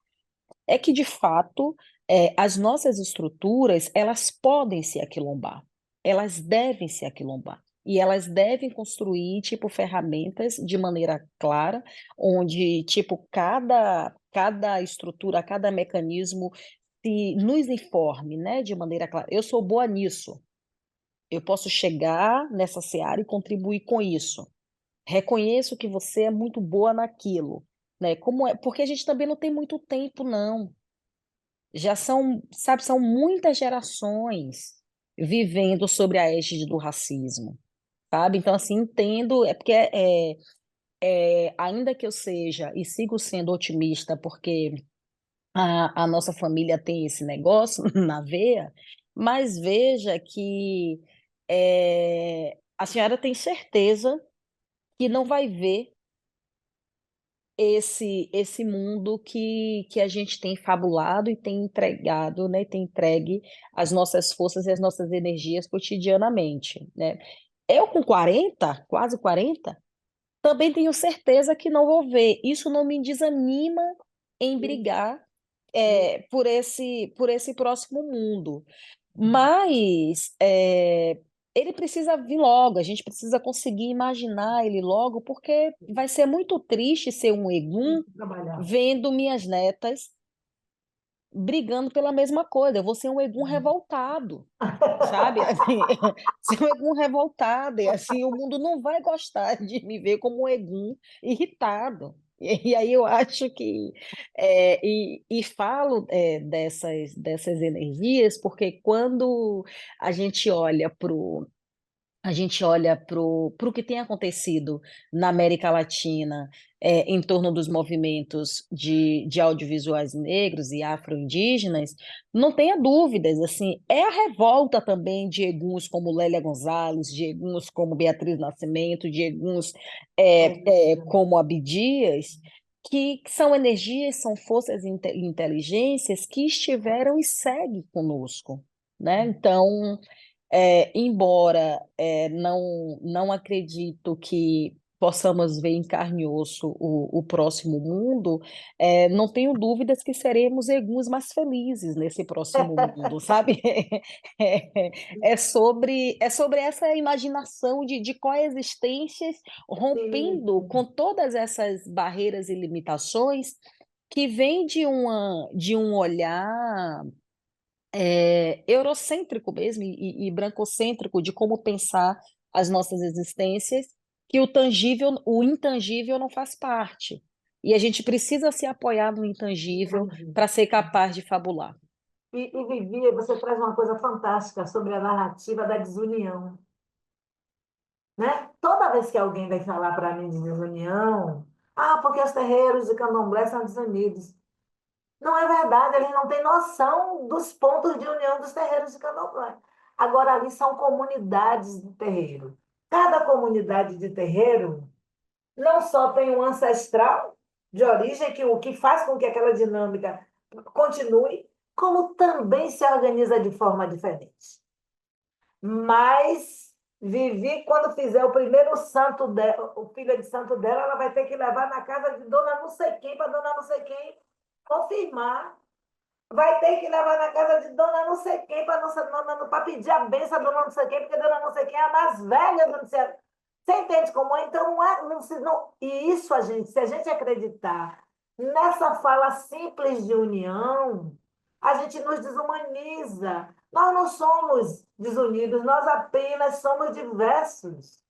é que, de fato, as nossas estruturas, elas podem se aquilombar, elas devem se aquilombar, e elas devem construir, tipo, ferramentas de maneira clara, onde, tipo, cada estrutura, cada mecanismo se nos informe, né, de maneira clara. Eu sou boa nisso, eu posso chegar nessa seara e contribuir com isso. Reconheço que você é muito boa naquilo, né? Como é? Porque a gente também não tem muito tempo, não. Já são, sabe, são muitas gerações vivendo sobre a égide do racismo, sabe? Então, assim, entendo, porque ainda que eu seja e sigo sendo otimista, porque a nossa família tem esse negócio na veia, mas veja que a senhora tem certeza que não vai ver esse mundo que a gente tem fabulado e tem entregado, né, tem entregue as nossas forças e as nossas energias cotidianamente, né? Eu com 40, quase 40, também tenho certeza que não vou ver. Isso não me desanima em brigar por esse próximo mundo. Mas ele precisa vir logo, a gente precisa conseguir imaginar ele logo, porque vai ser muito triste ser um egum Trabalhar. vendo minhas netas brigando pela mesma coisa. Eu vou ser um egum revoltado, sabe? Assim, ser um egum revoltado, e assim, o mundo não vai gostar de me ver como um egum irritado. E aí eu acho que, e falo dessas energias, porque quando a gente olha a gente olha para o que tem acontecido na América Latina, em torno dos movimentos de audiovisuais negros e afro-indígenas, não tenha dúvidas, assim, é a revolta também de alguns como Lélia Gonzalez, de alguns como Beatriz Nascimento, de alguns É, como Abdias, que são energias, são forças e inteligências que estiveram e seguem conosco, né? Então, embora não acredito que possamos ver em carne e osso o próximo mundo, não tenho dúvidas que seremos alguns mais felizes nesse próximo mundo, sabe? É sobre essa imaginação de coexistências, sim, rompendo com sim, todas essas barreiras e limitações que vêm de um olhar eurocêntrico mesmo e brancocêntrico de como pensar as nossas existências, que o intangível não faz parte. E a gente precisa se apoiar no intangível entendi. para ser capaz de fabular. E Vivi, você traz uma coisa fantástica sobre a narrativa da desunião, né? Toda vez que alguém vai falar para mim de desunião, porque os terreiros de candomblé são desunidos. Não é verdade, eles não têm noção dos pontos de união dos terreiros de candomblé. Agora, ali são comunidades de terreiro. Cada comunidade de terreiro não só tem um ancestral de origem, que o que faz com que aquela dinâmica continue, como também se organiza de forma diferente. Mas Vivi, quando fizer o primeiro santo dela, o filho de santo dela, ela vai ter que levar na casa de dona não sei quem, para dona não sei quem confirmar. Vai ter que levar na casa de dona não sei quem para pedir a benção a dona não sei quem, porque dona não sei quem é a mais velha. Não sei, você entende como é? Então, não é. Não, e isso, se a gente acreditar nessa fala simples de união, a gente nos desumaniza. Nós não somos desunidos, nós apenas somos diversos.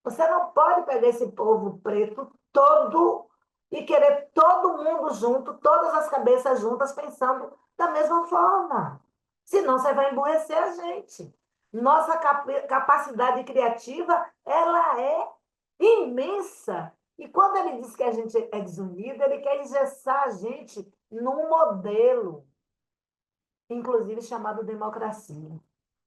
Você não pode pegar esse povo preto todo e querer todo mundo junto, todas as cabeças juntas, pensando da mesma forma. Senão você vai emburrecer a gente. Nossa capacidade criativa, ela é imensa. E quando ele diz que a gente é desunido, ele quer engessar a gente num modelo, inclusive chamado democracia,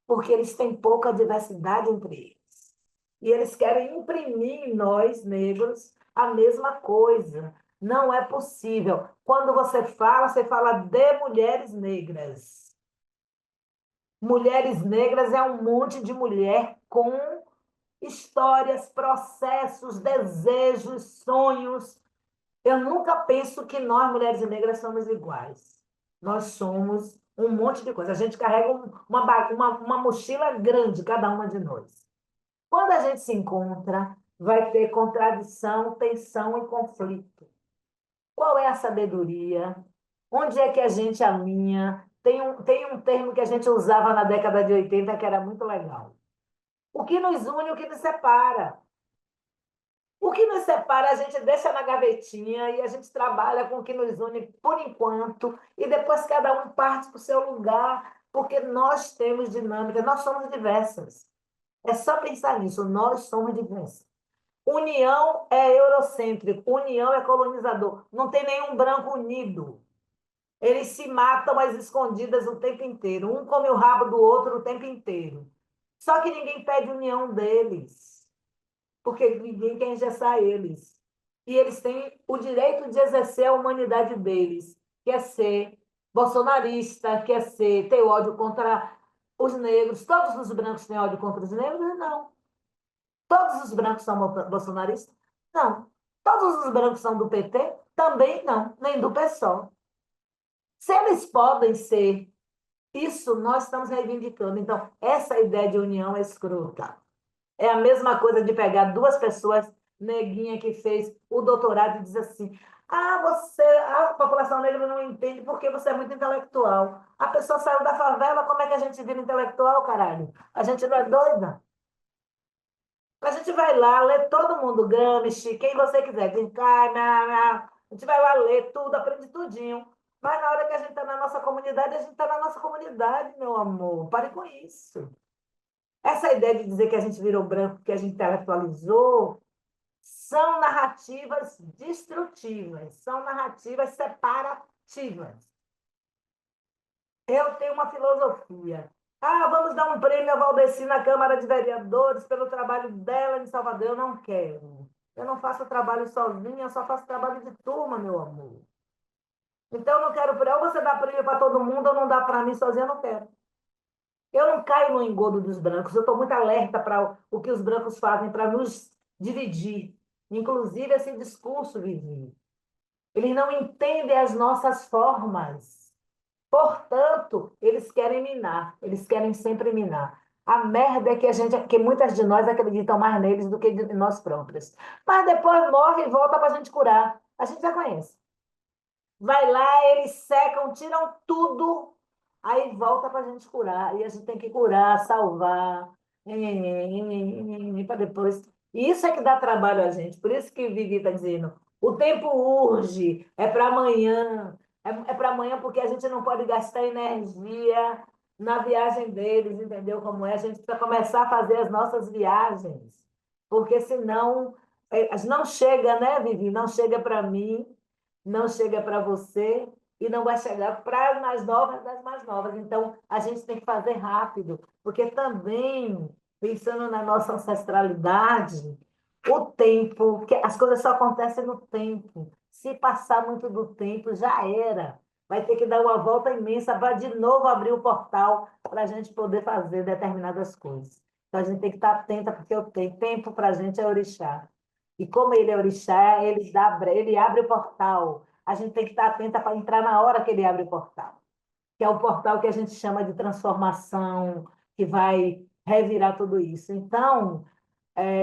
porque eles têm pouca diversidade entre eles. E eles querem imprimir em nós, negros, a mesma coisa. Não é possível. Quando você fala de mulheres negras. Mulheres negras é um monte de mulher com histórias, processos, desejos, sonhos. Eu nunca penso que nós, mulheres negras, somos iguais. Nós somos um monte de coisa. A gente carrega uma mochila grande, cada uma de nós. Quando a gente se encontra, vai ter contradição, tensão e conflito. Qual é a sabedoria? Onde é que a gente alinha? Tem um termo que a gente usava na década de 80 que era muito legal. O que nos une e o que nos separa. O que nos separa, a gente deixa na gavetinha e a gente trabalha com o que nos une por enquanto, e depois cada um parte para o seu lugar, porque nós temos dinâmica, nós somos diversas. É só pensar nisso, nós somos diversos. União é eurocêntrico, união é colonizador. Não tem nenhum branco unido. Eles se matam às escondidas o tempo inteiro. Um come o rabo do outro o tempo inteiro. Só que ninguém pede união deles, porque ninguém quer engessar eles. E eles têm o direito de exercer a humanidade deles, que é ser bolsonarista, que é ter ódio contra os negros. Todos os brancos têm ódio contra os negros? Não. Todos os brancos são bolsonaristas? Não. Todos os brancos são do PT? Também não, nem do PSOL. Se eles podem ser, isso nós estamos reivindicando. Então, essa ideia de união é escrota. É a mesma coisa de pegar duas pessoas, neguinha que fez o doutorado e diz assim: a população negra não entende porque você é muito intelectual. A pessoa saiu da favela, como é que a gente vira intelectual, caralho? A gente não é doida? A gente vai lá, lê todo mundo, Gramsci, quem você quiser, a gente vai lá ler tudo, aprende tudinho. Mas na hora que a gente está na nossa comunidade, a gente está na nossa comunidade, meu amor. Pare com isso. Essa ideia de dizer que a gente virou branco, que a gente intelectualizou, são narrativas destrutivas, são narrativas separativas. Eu tenho uma filosofia. Ah, vamos dar um prêmio a Valdeci na Câmara de Vereadores pelo trabalho dela em Salvador. Eu não quero. Eu não faço trabalho sozinha, eu só faço trabalho de turma, meu amor. Então, eu não quero prêmio. Ou você dá prêmio para todo mundo, ou não dá para mim sozinha, eu não quero. Eu não caio no engodo dos brancos. Eu estou muito alerta para o que os brancos fazem para nos dividir. Inclusive, esse discurso, Vivi. Eles não entendem as nossas formas. Portanto, eles querem minar, eles querem sempre minar. A merda é que que muitas de nós acreditam mais neles do que em nós próprios. Mas depois morre e volta para a gente curar. A gente já conhece. Vai lá, eles secam, tiram tudo, aí volta para a gente curar. E a gente tem que curar, salvar, para depois. E isso é que dá trabalho a gente. Por isso que o Vivi está dizendo: o tempo urge, é para amanhã. É para amanhã porque a gente não pode gastar energia na viagem deles, entendeu como é? A gente precisa começar a fazer as nossas viagens, porque senão não chega, né, Vivi? Não chega para mim, não chega para você e não vai chegar para as mais novas das mais novas. Então, a gente tem que fazer rápido, porque também, pensando na nossa ancestralidade, o tempo, que as coisas só acontecem no tempo. Se passar muito do tempo, já era. Vai ter que dar uma volta imensa para de novo abrir o portal para a gente poder fazer determinadas coisas. Então, a gente tem que estar atenta, porque o tempo para a gente é orixá. E como ele é orixá, ele abre o portal. A gente tem que estar atenta para entrar na hora que ele abre o portal, que é o portal que a gente chama de transformação, que vai revirar tudo isso. Então,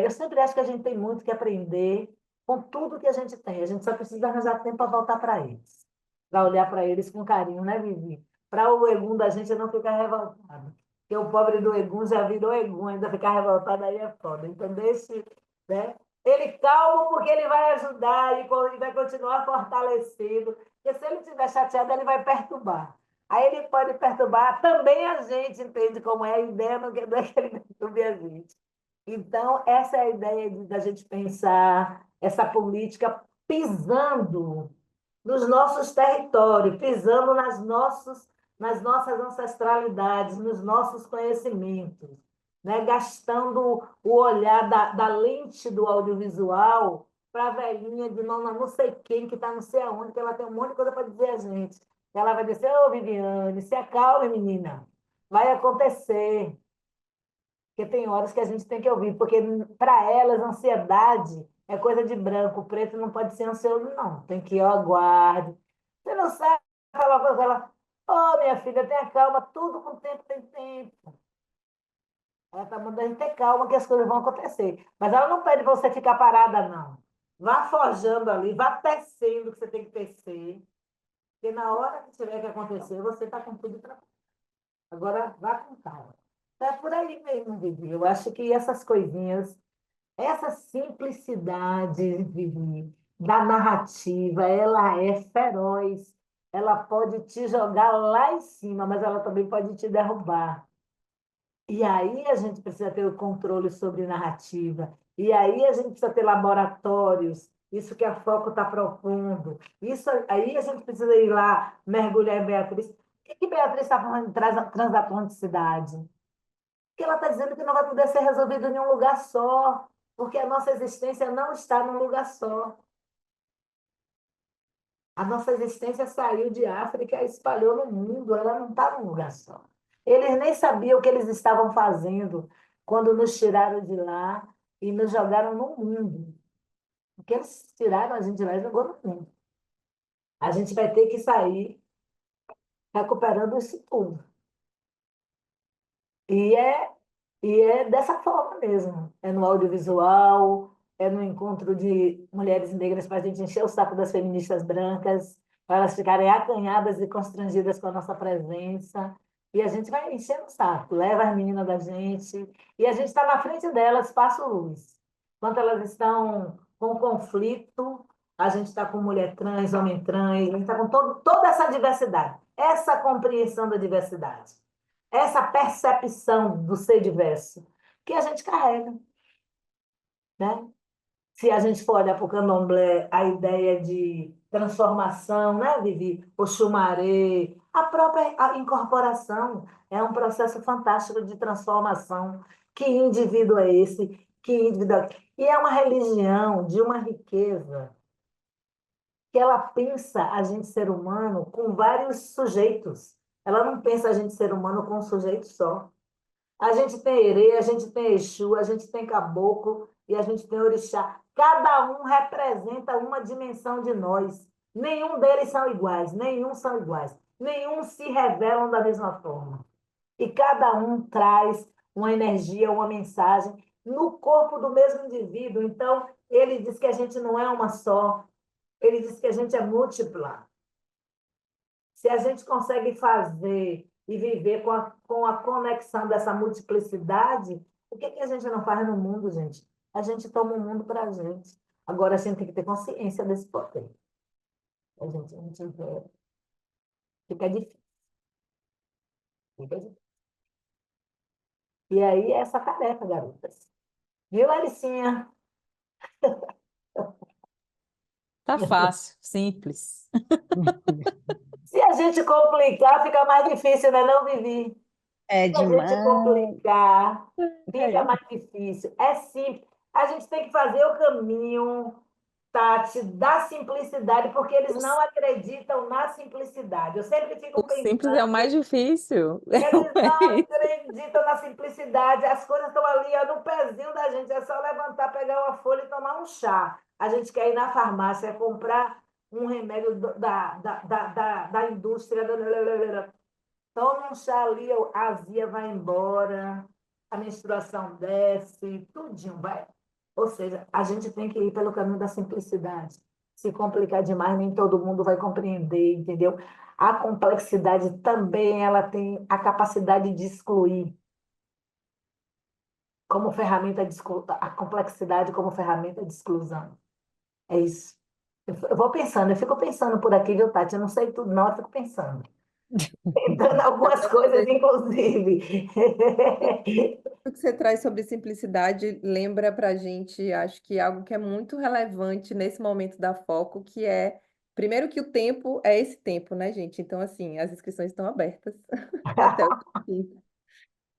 eu sempre acho que a gente tem muito que aprender com tudo que a gente tem. A gente só precisa arranjar tempo para voltar para eles, para olhar para eles com carinho, né, Vivi? Para o Egum da gente não ficar revoltado. Porque o pobre do Egum já virou Egum, ainda ficar revoltado aí é foda, entendeu? Né? Ele calmo porque ele vai ajudar e vai continuar fortalecido. Porque se ele estiver chateado, ele vai perturbar. Aí ele pode perturbar também a gente, entende como é a ideia, não é que ele perturbe a gente. Então, essa é a ideia da gente pensar essa política pisando nos nossos territórios, pisando nas nossas ancestralidades, nos nossos conhecimentos, né? Gastando o olhar da lente do audiovisual para a velhinha de não sei quem, que está não sei aonde, que ela tem um monte de coisa para dizer a gente. Ela vai dizer: ô Viviane, se acalme, menina, vai acontecer. Porque tem horas que a gente tem que ouvir, porque para elas ansiedade é coisa de branco, preto não pode ser ansioso, não. Tem que ir ao aguarde. Você não sabe falar coisa, ela, ô minha filha, tenha calma, tudo com tempo tem tempo. Ela está mandando a gente ter calma que as coisas vão acontecer. Mas ela não pede você ficar parada, não. Vá forjando ali, vá tecendo o que você tem que tecer. Porque na hora que tiver que acontecer, você está com tudo para. Agora, vá com calma. É por aí mesmo, Vivi. Eu acho que essas coisinhas, essa simplicidade, Vivi, da narrativa, ela é feroz. Ela pode te jogar lá em cima, mas ela também pode te derrubar. E aí a gente precisa ter o controle sobre narrativa. E aí a gente precisa ter laboratórios. Isso que a Foco está propondo. Isso aí a gente precisa ir lá mergulhar em Beatriz. O que Beatriz está falando de transatlanticidade? Que ela está dizendo que não vai poder ser resolvido em um lugar só, porque a nossa existência não está num lugar só. A nossa existência saiu de África e espalhou no mundo, ela não está num lugar só. Eles nem sabiam o que eles estavam fazendo quando nos tiraram de lá e nos jogaram no mundo. Porque eles tiraram a gente de lá e jogou no mundo. A gente vai ter que sair recuperando isso tudo. E é, e é dessa forma mesmo. É no audiovisual, é no encontro de mulheres negras para a gente encher o saco das feministas brancas, para elas ficarem acanhadas e constrangidas com a nossa presença. E a gente vai enchendo o saco, leva as meninas da gente, e a gente está na frente delas, passa luz. Enquanto elas estão com conflito, a gente está com mulher trans, homem trans, a gente está com toda essa diversidade, essa compreensão da diversidade. essa percepção do ser diverso que a gente carrega, né? Se a gente for olhar para o candomblé, a ideia de transformação, né, Vivi? O chumaré, a própria incorporação é um processo fantástico de transformação. Que indivíduo é esse? Que indivíduo é... E é uma religião de uma riqueza que ela pensa a gente ser humano com vários sujeitos. Ela não pensa a gente ser humano com um sujeito só. A gente tem Herê, a gente tem Exu, a gente tem Caboclo e a gente tem Orixá. Cada um representa uma dimensão de nós. Nenhum deles são iguais, nenhum são iguais. Nenhum se revelam da mesma forma. E cada um traz uma energia, uma mensagem no corpo do mesmo indivíduo. Então, ele diz que a gente não é uma só, ele diz que a gente é múltipla. Se a gente consegue fazer e viver com a conexão dessa multiplicidade, o que, que a gente não faz no mundo, gente? A gente toma o mundo para a gente. Agora a gente tem que ter consciência desse poder. A gente fica difícil. Fica difícil. E aí é essa tarefa, garotas. Viu, Laricinha? Tá fácil, simples. Se a gente complicar, fica mais difícil, né, não, Vivi? É Se a gente demais. complicar, fica É. mais difícil. É simples. A gente tem que fazer o caminho, Tati, da simplicidade, porque eles O, não acreditam na simplicidade. Eu sempre fico o simples é o mais pensando, difícil. eles não acreditam na simplicidade. As coisas estão ali, ó, no pezinho da gente. É só levantar, pegar uma folha e tomar um chá. A gente quer ir na farmácia comprar um remédio da indústria. Toma um chá ali, a azia vai embora, a menstruação desce, tudinho vai. Ou seja, a gente tem que ir pelo caminho da simplicidade. Se complicar demais, nem todo mundo vai compreender, entendeu? A complexidade também ela tem a capacidade de excluir como ferramenta de a complexidade como ferramenta de exclusão. É isso. Eu vou pensando, eu fico pensando por aqui, viu, Tati? Eu não sei tudo, não, eu fico pensando. Tentando Dá algumas para coisas, você. inclusive. O que você traz sobre simplicidade lembra para a gente, acho que algo que é muito relevante nesse momento da Foco, que é, primeiro que o tempo é esse tempo, né, gente? Então, assim, as inscrições estão abertas até o dia 5.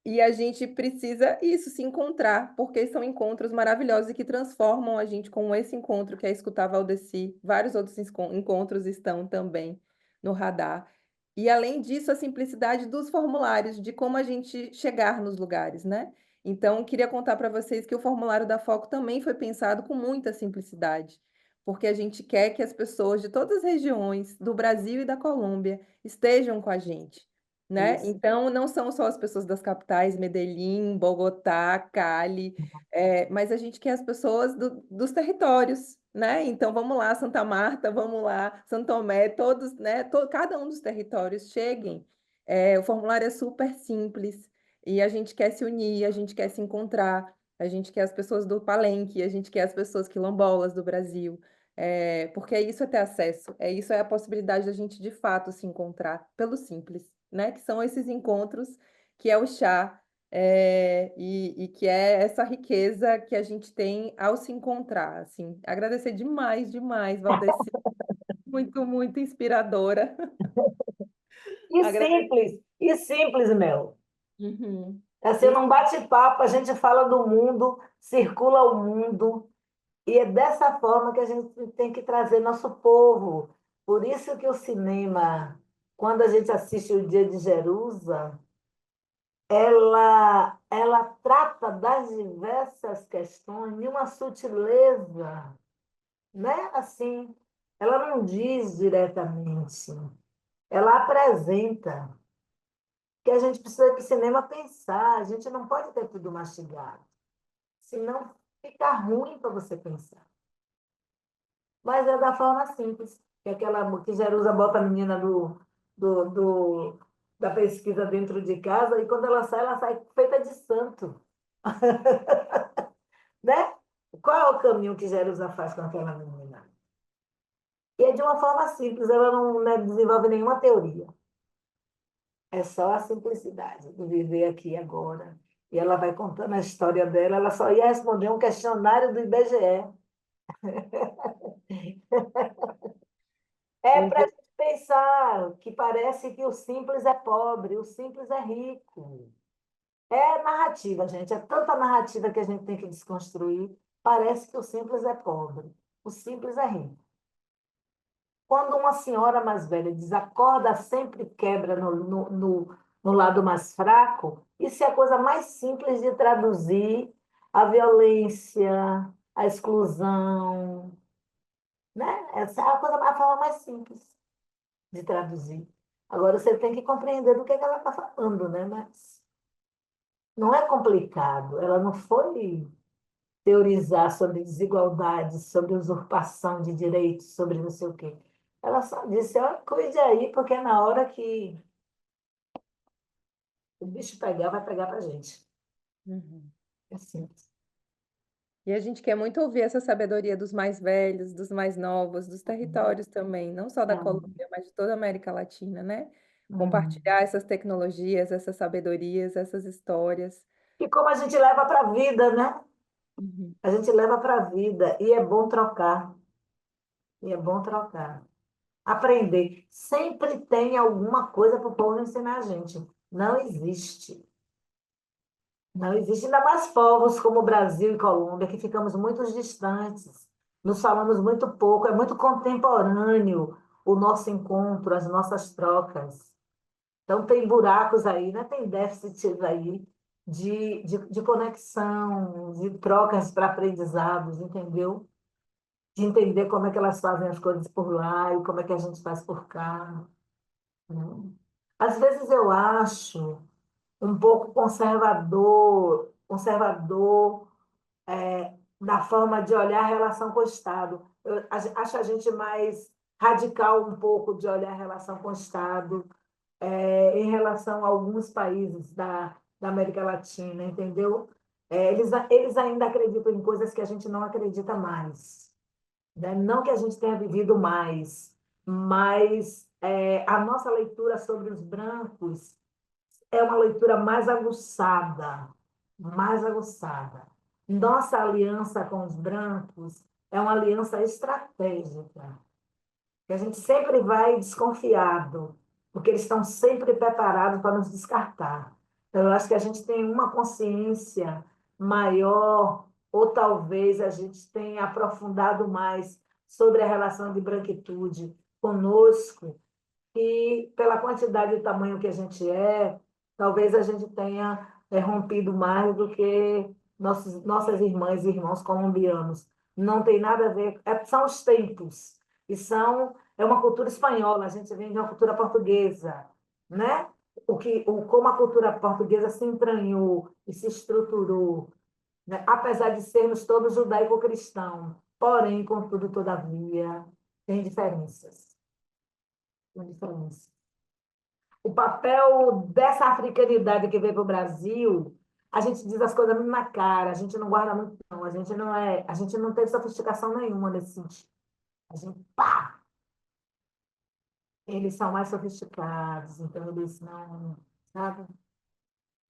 E a gente precisa, isso, se encontrar, porque são encontros maravilhosos e que transformam a gente, como esse encontro que é escutar Valdeci. Vários outros encontros estão também no radar. E, além disso, a simplicidade dos formulários, de como a gente chegar nos lugares, né? Então, queria contar para vocês que o formulário da Foco também foi pensado com muita simplicidade, porque a gente quer que as pessoas de todas as regiões do Brasil e da Colômbia estejam com a gente, né? Isso. Então, não são só as pessoas das capitais, Medellín, Bogotá, Cali, mas a gente quer as pessoas dos territórios, né? Então, vamos lá, Santa Marta, vamos lá, Santo Tomé, todos, né? Cada um dos territórios cheguem. O formulário é super simples e a gente quer se unir, a gente quer se encontrar, a gente quer as pessoas do Palenque, a gente quer as pessoas quilombolas do Brasil. Porque é isso é ter acesso, isso é a possibilidade da gente de fato se encontrar pelo simples, né? Que são esses encontros, que é o chá, e que é essa riqueza que a gente tem ao se encontrar, assim. Agradecer demais, demais, Valdeci, muito, muito inspiradora. Agradecer. E simples, Mel. Uhum. Assim, E num bate-papo, a gente fala do mundo, circula o mundo, e é dessa forma que a gente tem que trazer nosso povo. Por isso que o cinema, quando a gente assiste o Dia de Jerusa, ela trata das diversas questões de uma sutileza, né? Assim, ela não diz diretamente, ela apresenta que a gente precisa ir para o cinema pensar, a gente não pode ter tudo mastigado, senão fica ruim para você pensar. Mas é da forma simples, que aquela que Jerusa bota a menina do, do, da pesquisa dentro de casa, e quando ela sai feita de santo, né? Qual é o caminho que Jerusa faz com aquela menina? E é de uma forma simples, ela não, né, desenvolve nenhuma teoria. É só a simplicidade do viver aqui e agora. E ela vai contando a história dela, ela só ia responder um questionário do IBGE. É Eu para a gente pensar que parece que o simples é pobre, o simples é rico. É narrativa, gente. É tanta narrativa que a gente tem que desconstruir. Parece que o simples é pobre, o simples é rico. Quando uma senhora mais velha desacorda, sempre quebra no lado mais fraco, isso é a coisa mais simples de traduzir a violência, a exclusão, né? Essa é a forma mais simples de traduzir. Agora você tem que compreender do que ela está falando, né? Mas não é complicado. Ela não foi teorizar sobre desigualdade, sobre usurpação de direitos, sobre não sei o quê. Ela só disse, ó, cuide aí, porque na hora que o bicho pegar, vai pegar pra gente. Uhum. É simples. E a gente quer muito ouvir essa sabedoria dos mais velhos, dos mais novos, dos territórios também, não só da Colômbia, mas de toda a América Latina, né? Compartilhar essas tecnologias, essas sabedorias, essas histórias. E como a gente leva para a vida, né? Uhum. A gente leva para a vida e é bom trocar. E é bom trocar. Aprender. Sempre tem alguma coisa para o povo ensinar a gente. Não existe. Não existe ainda mais povos como Brasil e Colômbia, que ficamos muito distantes, nos falamos muito pouco, é muito contemporâneo o nosso encontro, as nossas trocas. Então, tem buracos aí, né? Tem déficits aí de conexão, de trocas para aprendizados, entendeu? De entender como é que elas fazem as coisas por lá e como é que a gente faz por cá, né? Às vezes eu acho um pouco conservador na forma de olhar a relação com o Estado. Acho a gente mais radical um pouco de olhar a relação com o Estado em relação a alguns países da América Latina, entendeu? Eles ainda acreditam em coisas que a gente não acredita mais, né? Não que a gente tenha vivido mais, mas a nossa leitura sobre os brancos é uma leitura mais aguçada, mais aguçada. Nossa aliança com os brancos é uma aliança estratégica, que a gente sempre vai desconfiado, porque eles estão sempre preparados para nos descartar. Então, eu acho que a gente tem uma consciência maior, ou talvez a gente tenha aprofundado mais sobre a relação de branquitude conosco, e pela quantidade e tamanho que a gente talvez a gente tenha rompido mais do que nossas irmãs e irmãos colombianos. Não tem nada a ver, são os tempos, é uma cultura espanhola, a gente vem de uma cultura portuguesa, né? Como a cultura portuguesa se entranhou e se estruturou, né? Apesar de sermos todos judaico-cristãos, porém, contudo, todavia, tem diferenças. Tem diferenças. O papel dessa africanidade que veio para o Brasil, a gente diz as coisas muito na cara, a gente não guarda muito, não. A gente não tem sofisticação nenhuma nesse sentido. A gente, pá, eles são mais sofisticados, então eles não, sabe?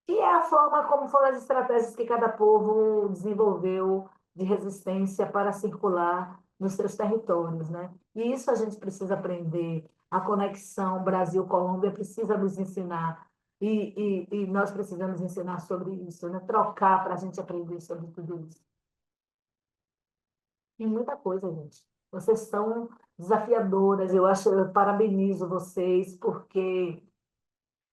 E é a forma como foram as estratégias que cada povo desenvolveu de resistência para circular nos seus territórios, né? E isso a gente precisa aprender. A conexão Brasil-Colômbia precisa nos ensinar. E nós precisamos ensinar sobre isso, né? Trocar para a gente aprender sobre tudo isso. Tem muita coisa, gente. Vocês são desafiadoras. Eu parabenizo vocês, porque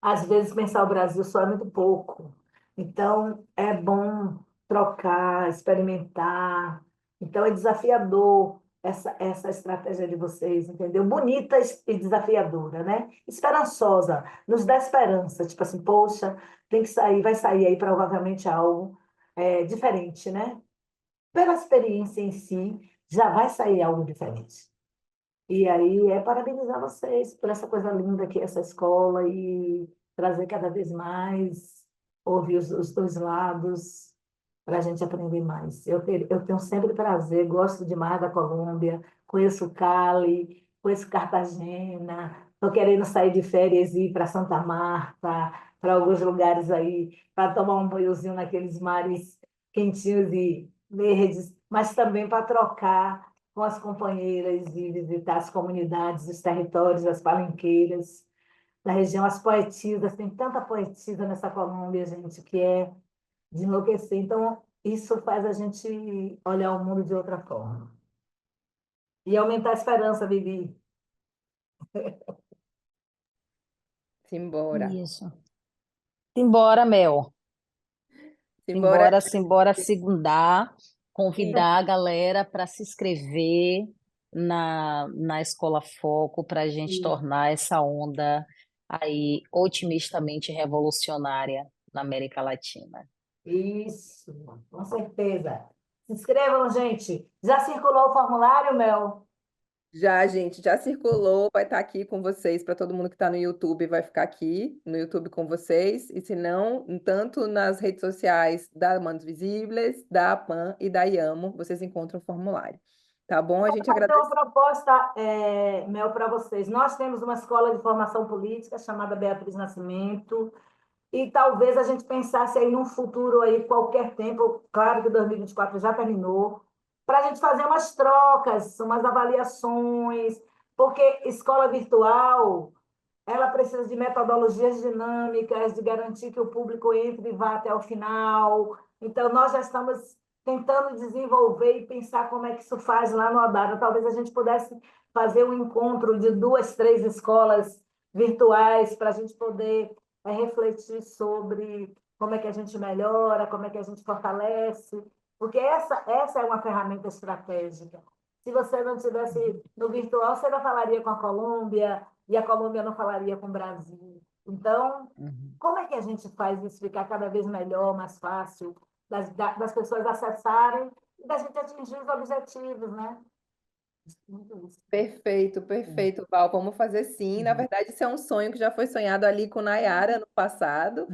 às vezes pensar o Brasil só é muito pouco. Então, é bom trocar, experimentar. Então, é desafiador essa estratégia de vocês, entendeu? Bonita e desafiadora, né? Esperançosa, nos dá esperança. Tipo assim, poxa, tem que sair, vai sair aí provavelmente algo diferente, né? Pela experiência em si, já vai sair algo diferente. E aí é parabenizar vocês por essa coisa linda que é essa escola e trazer cada vez mais, ouvir os dois lados, para a gente aprender mais. Eu tenho sempre prazer, gosto demais da Colômbia, conheço Cali, conheço Cartagena, Estou querendo sair de férias e ir para Santa Marta, para alguns lugares aí, para tomar um banhozinho naqueles mares quentinhos e verdes, mas também para trocar com as companheiras e visitar as comunidades, os territórios, as palenqueiras da região, as poetisas. Tem tanta poetisa nessa Colômbia, gente, que é de enlouquecer. Então, isso faz a gente olhar o mundo de outra forma. E aumentar a esperança, Vivi. Simbora. Isso. Simbora, Mel. Simbora. Simbora segundar, Sim. convidar a galera para se inscrever na Escola Foco para a gente tornar essa onda aí otimistamente revolucionária na América Latina. Isso, com certeza. Se inscrevam, gente. Já circulou o formulário, Mel? Já, gente, já circulou, vai estar aqui com vocês, para todo mundo que está no YouTube, vai ficar aqui no YouTube com vocês, e se não, tanto nas redes sociais da Manos Visíveis, da APAN e da IAMO, vocês encontram o formulário. Tá bom? A gente Vou fazer uma agradece. proposta, Mel, para vocês. Nós temos uma escola de formação política chamada Beatriz Nascimento, e talvez a gente pensasse aí num futuro aí, qualquer tempo, claro que 2024 já terminou, para a gente fazer umas trocas, umas avaliações, porque escola virtual, ela precisa de metodologias dinâmicas, de garantir que o público entre e vá até o final. Então, nós já estamos tentando desenvolver e pensar como é que isso faz lá no Adara. Talvez a gente pudesse fazer um encontro de 2, 3 escolas virtuais para a gente poder refletir sobre como é que a gente melhora, como é que a gente fortalece, porque essa é uma ferramenta estratégica. Se você não tivesse no virtual, você não falaria com a Colômbia, e a Colômbia não falaria com o Brasil. Então, Uhum. como é que a gente faz isso ficar cada vez melhor, mais fácil, das pessoas acessarem e da gente atingir os objetivos, né? Muito isso. Perfeito, perfeito, Val. Vamos fazer sim. Na Uhum. verdade, isso é um sonho que já foi sonhado ali com Nayara no passado,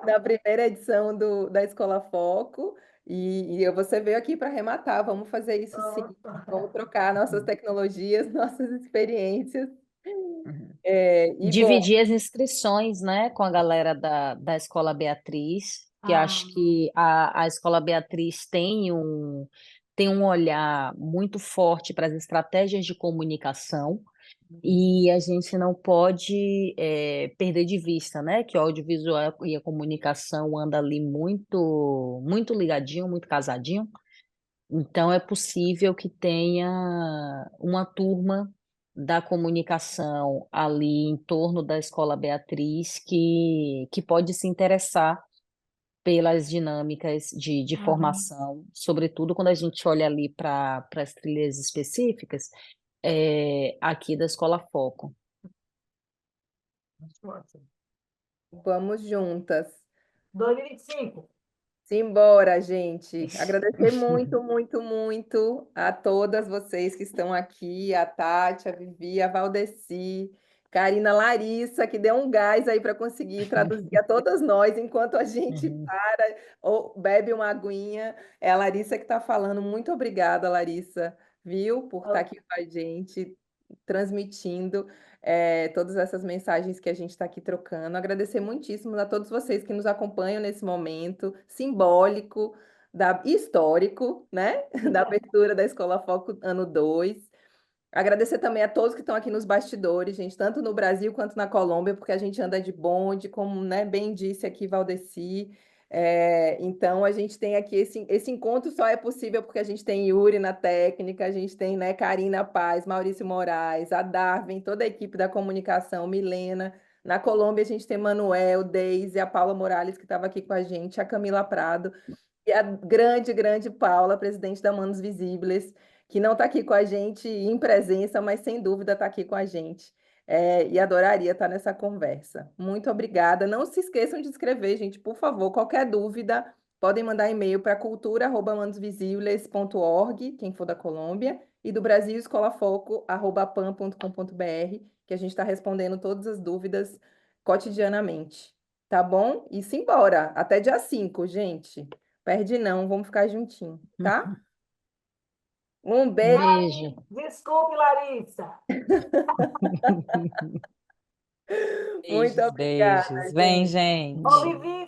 na primeira edição da Escola Foco. E você veio aqui para arrematar. Vamos fazer isso sim. Vamos trocar nossas tecnologias, nossas experiências. Uhum. E bom, Dividir as inscrições, né, com a galera da Escola Beatriz, que Ah, acho que a Escola Beatriz tem um olhar muito forte para as estratégias de comunicação, e a gente não pode perder de vista, né, que o audiovisual e a comunicação andam ali muito ligadinho, muito casadinho. Então, é possível que tenha uma turma da comunicação ali em torno da Escola Beatriz que pode se interessar pelas dinâmicas de uhum. formação, sobretudo quando a gente olha ali para as trilhas específicas aqui da Escola Foco. Ótimo. vamos juntas. 2025. Simbora, gente. Agradecer muito, muito, muito a todas vocês que estão aqui, a Tati, a Vivi, a Valdeci, Karina, Larissa, que deu um gás aí para conseguir traduzir a todas nós enquanto a gente Uhum. para ou bebe uma aguinha. É a Larissa que está falando. Muito obrigada, Larissa, viu, por estar aqui com a gente, transmitindo todas essas mensagens que a gente está aqui trocando. Agradecer muitíssimo a todos vocês que nos acompanham nesse momento simbólico, histórico, né? Da abertura da Escola Foco ano 2. Agradecer também a todos que estão aqui nos bastidores, gente, tanto no Brasil quanto na Colômbia, porque a gente anda de bonde, como, né, bem disse aqui Valdeci. Então, a gente tem aqui esse encontro só é possível porque a gente tem Yuri na técnica, a gente tem, né, Karina Paz, Maurício Moraes, a Darwin, toda a equipe da comunicação, Milena. Na Colômbia, a gente tem Manuel, Deise, a Paula Morales, que estava aqui com a gente, a Camila Prado, e a grande, grande Paula, presidente da Manos Visíveis, que não está aqui com a gente em presença, mas sem dúvida está aqui com a gente. E adoraria estar nessa conversa. Muito obrigada. Não se esqueçam de escrever, gente, por favor. Qualquer dúvida, podem mandar e-mail para cultura@manosvisíveis.org, quem for da Colômbia, e do Brasil, escolafoco@pan.com.br, que a gente está respondendo todas as dúvidas cotidianamente. Tá bom? E simbora. Até dia 5, gente. Perde não, vamos ficar juntinho, tá? Um beijo. Beijo. Desculpe, Larissa. Muito Beijos, obrigada, beijos. Vem, gente. Ô, gente. Vivi,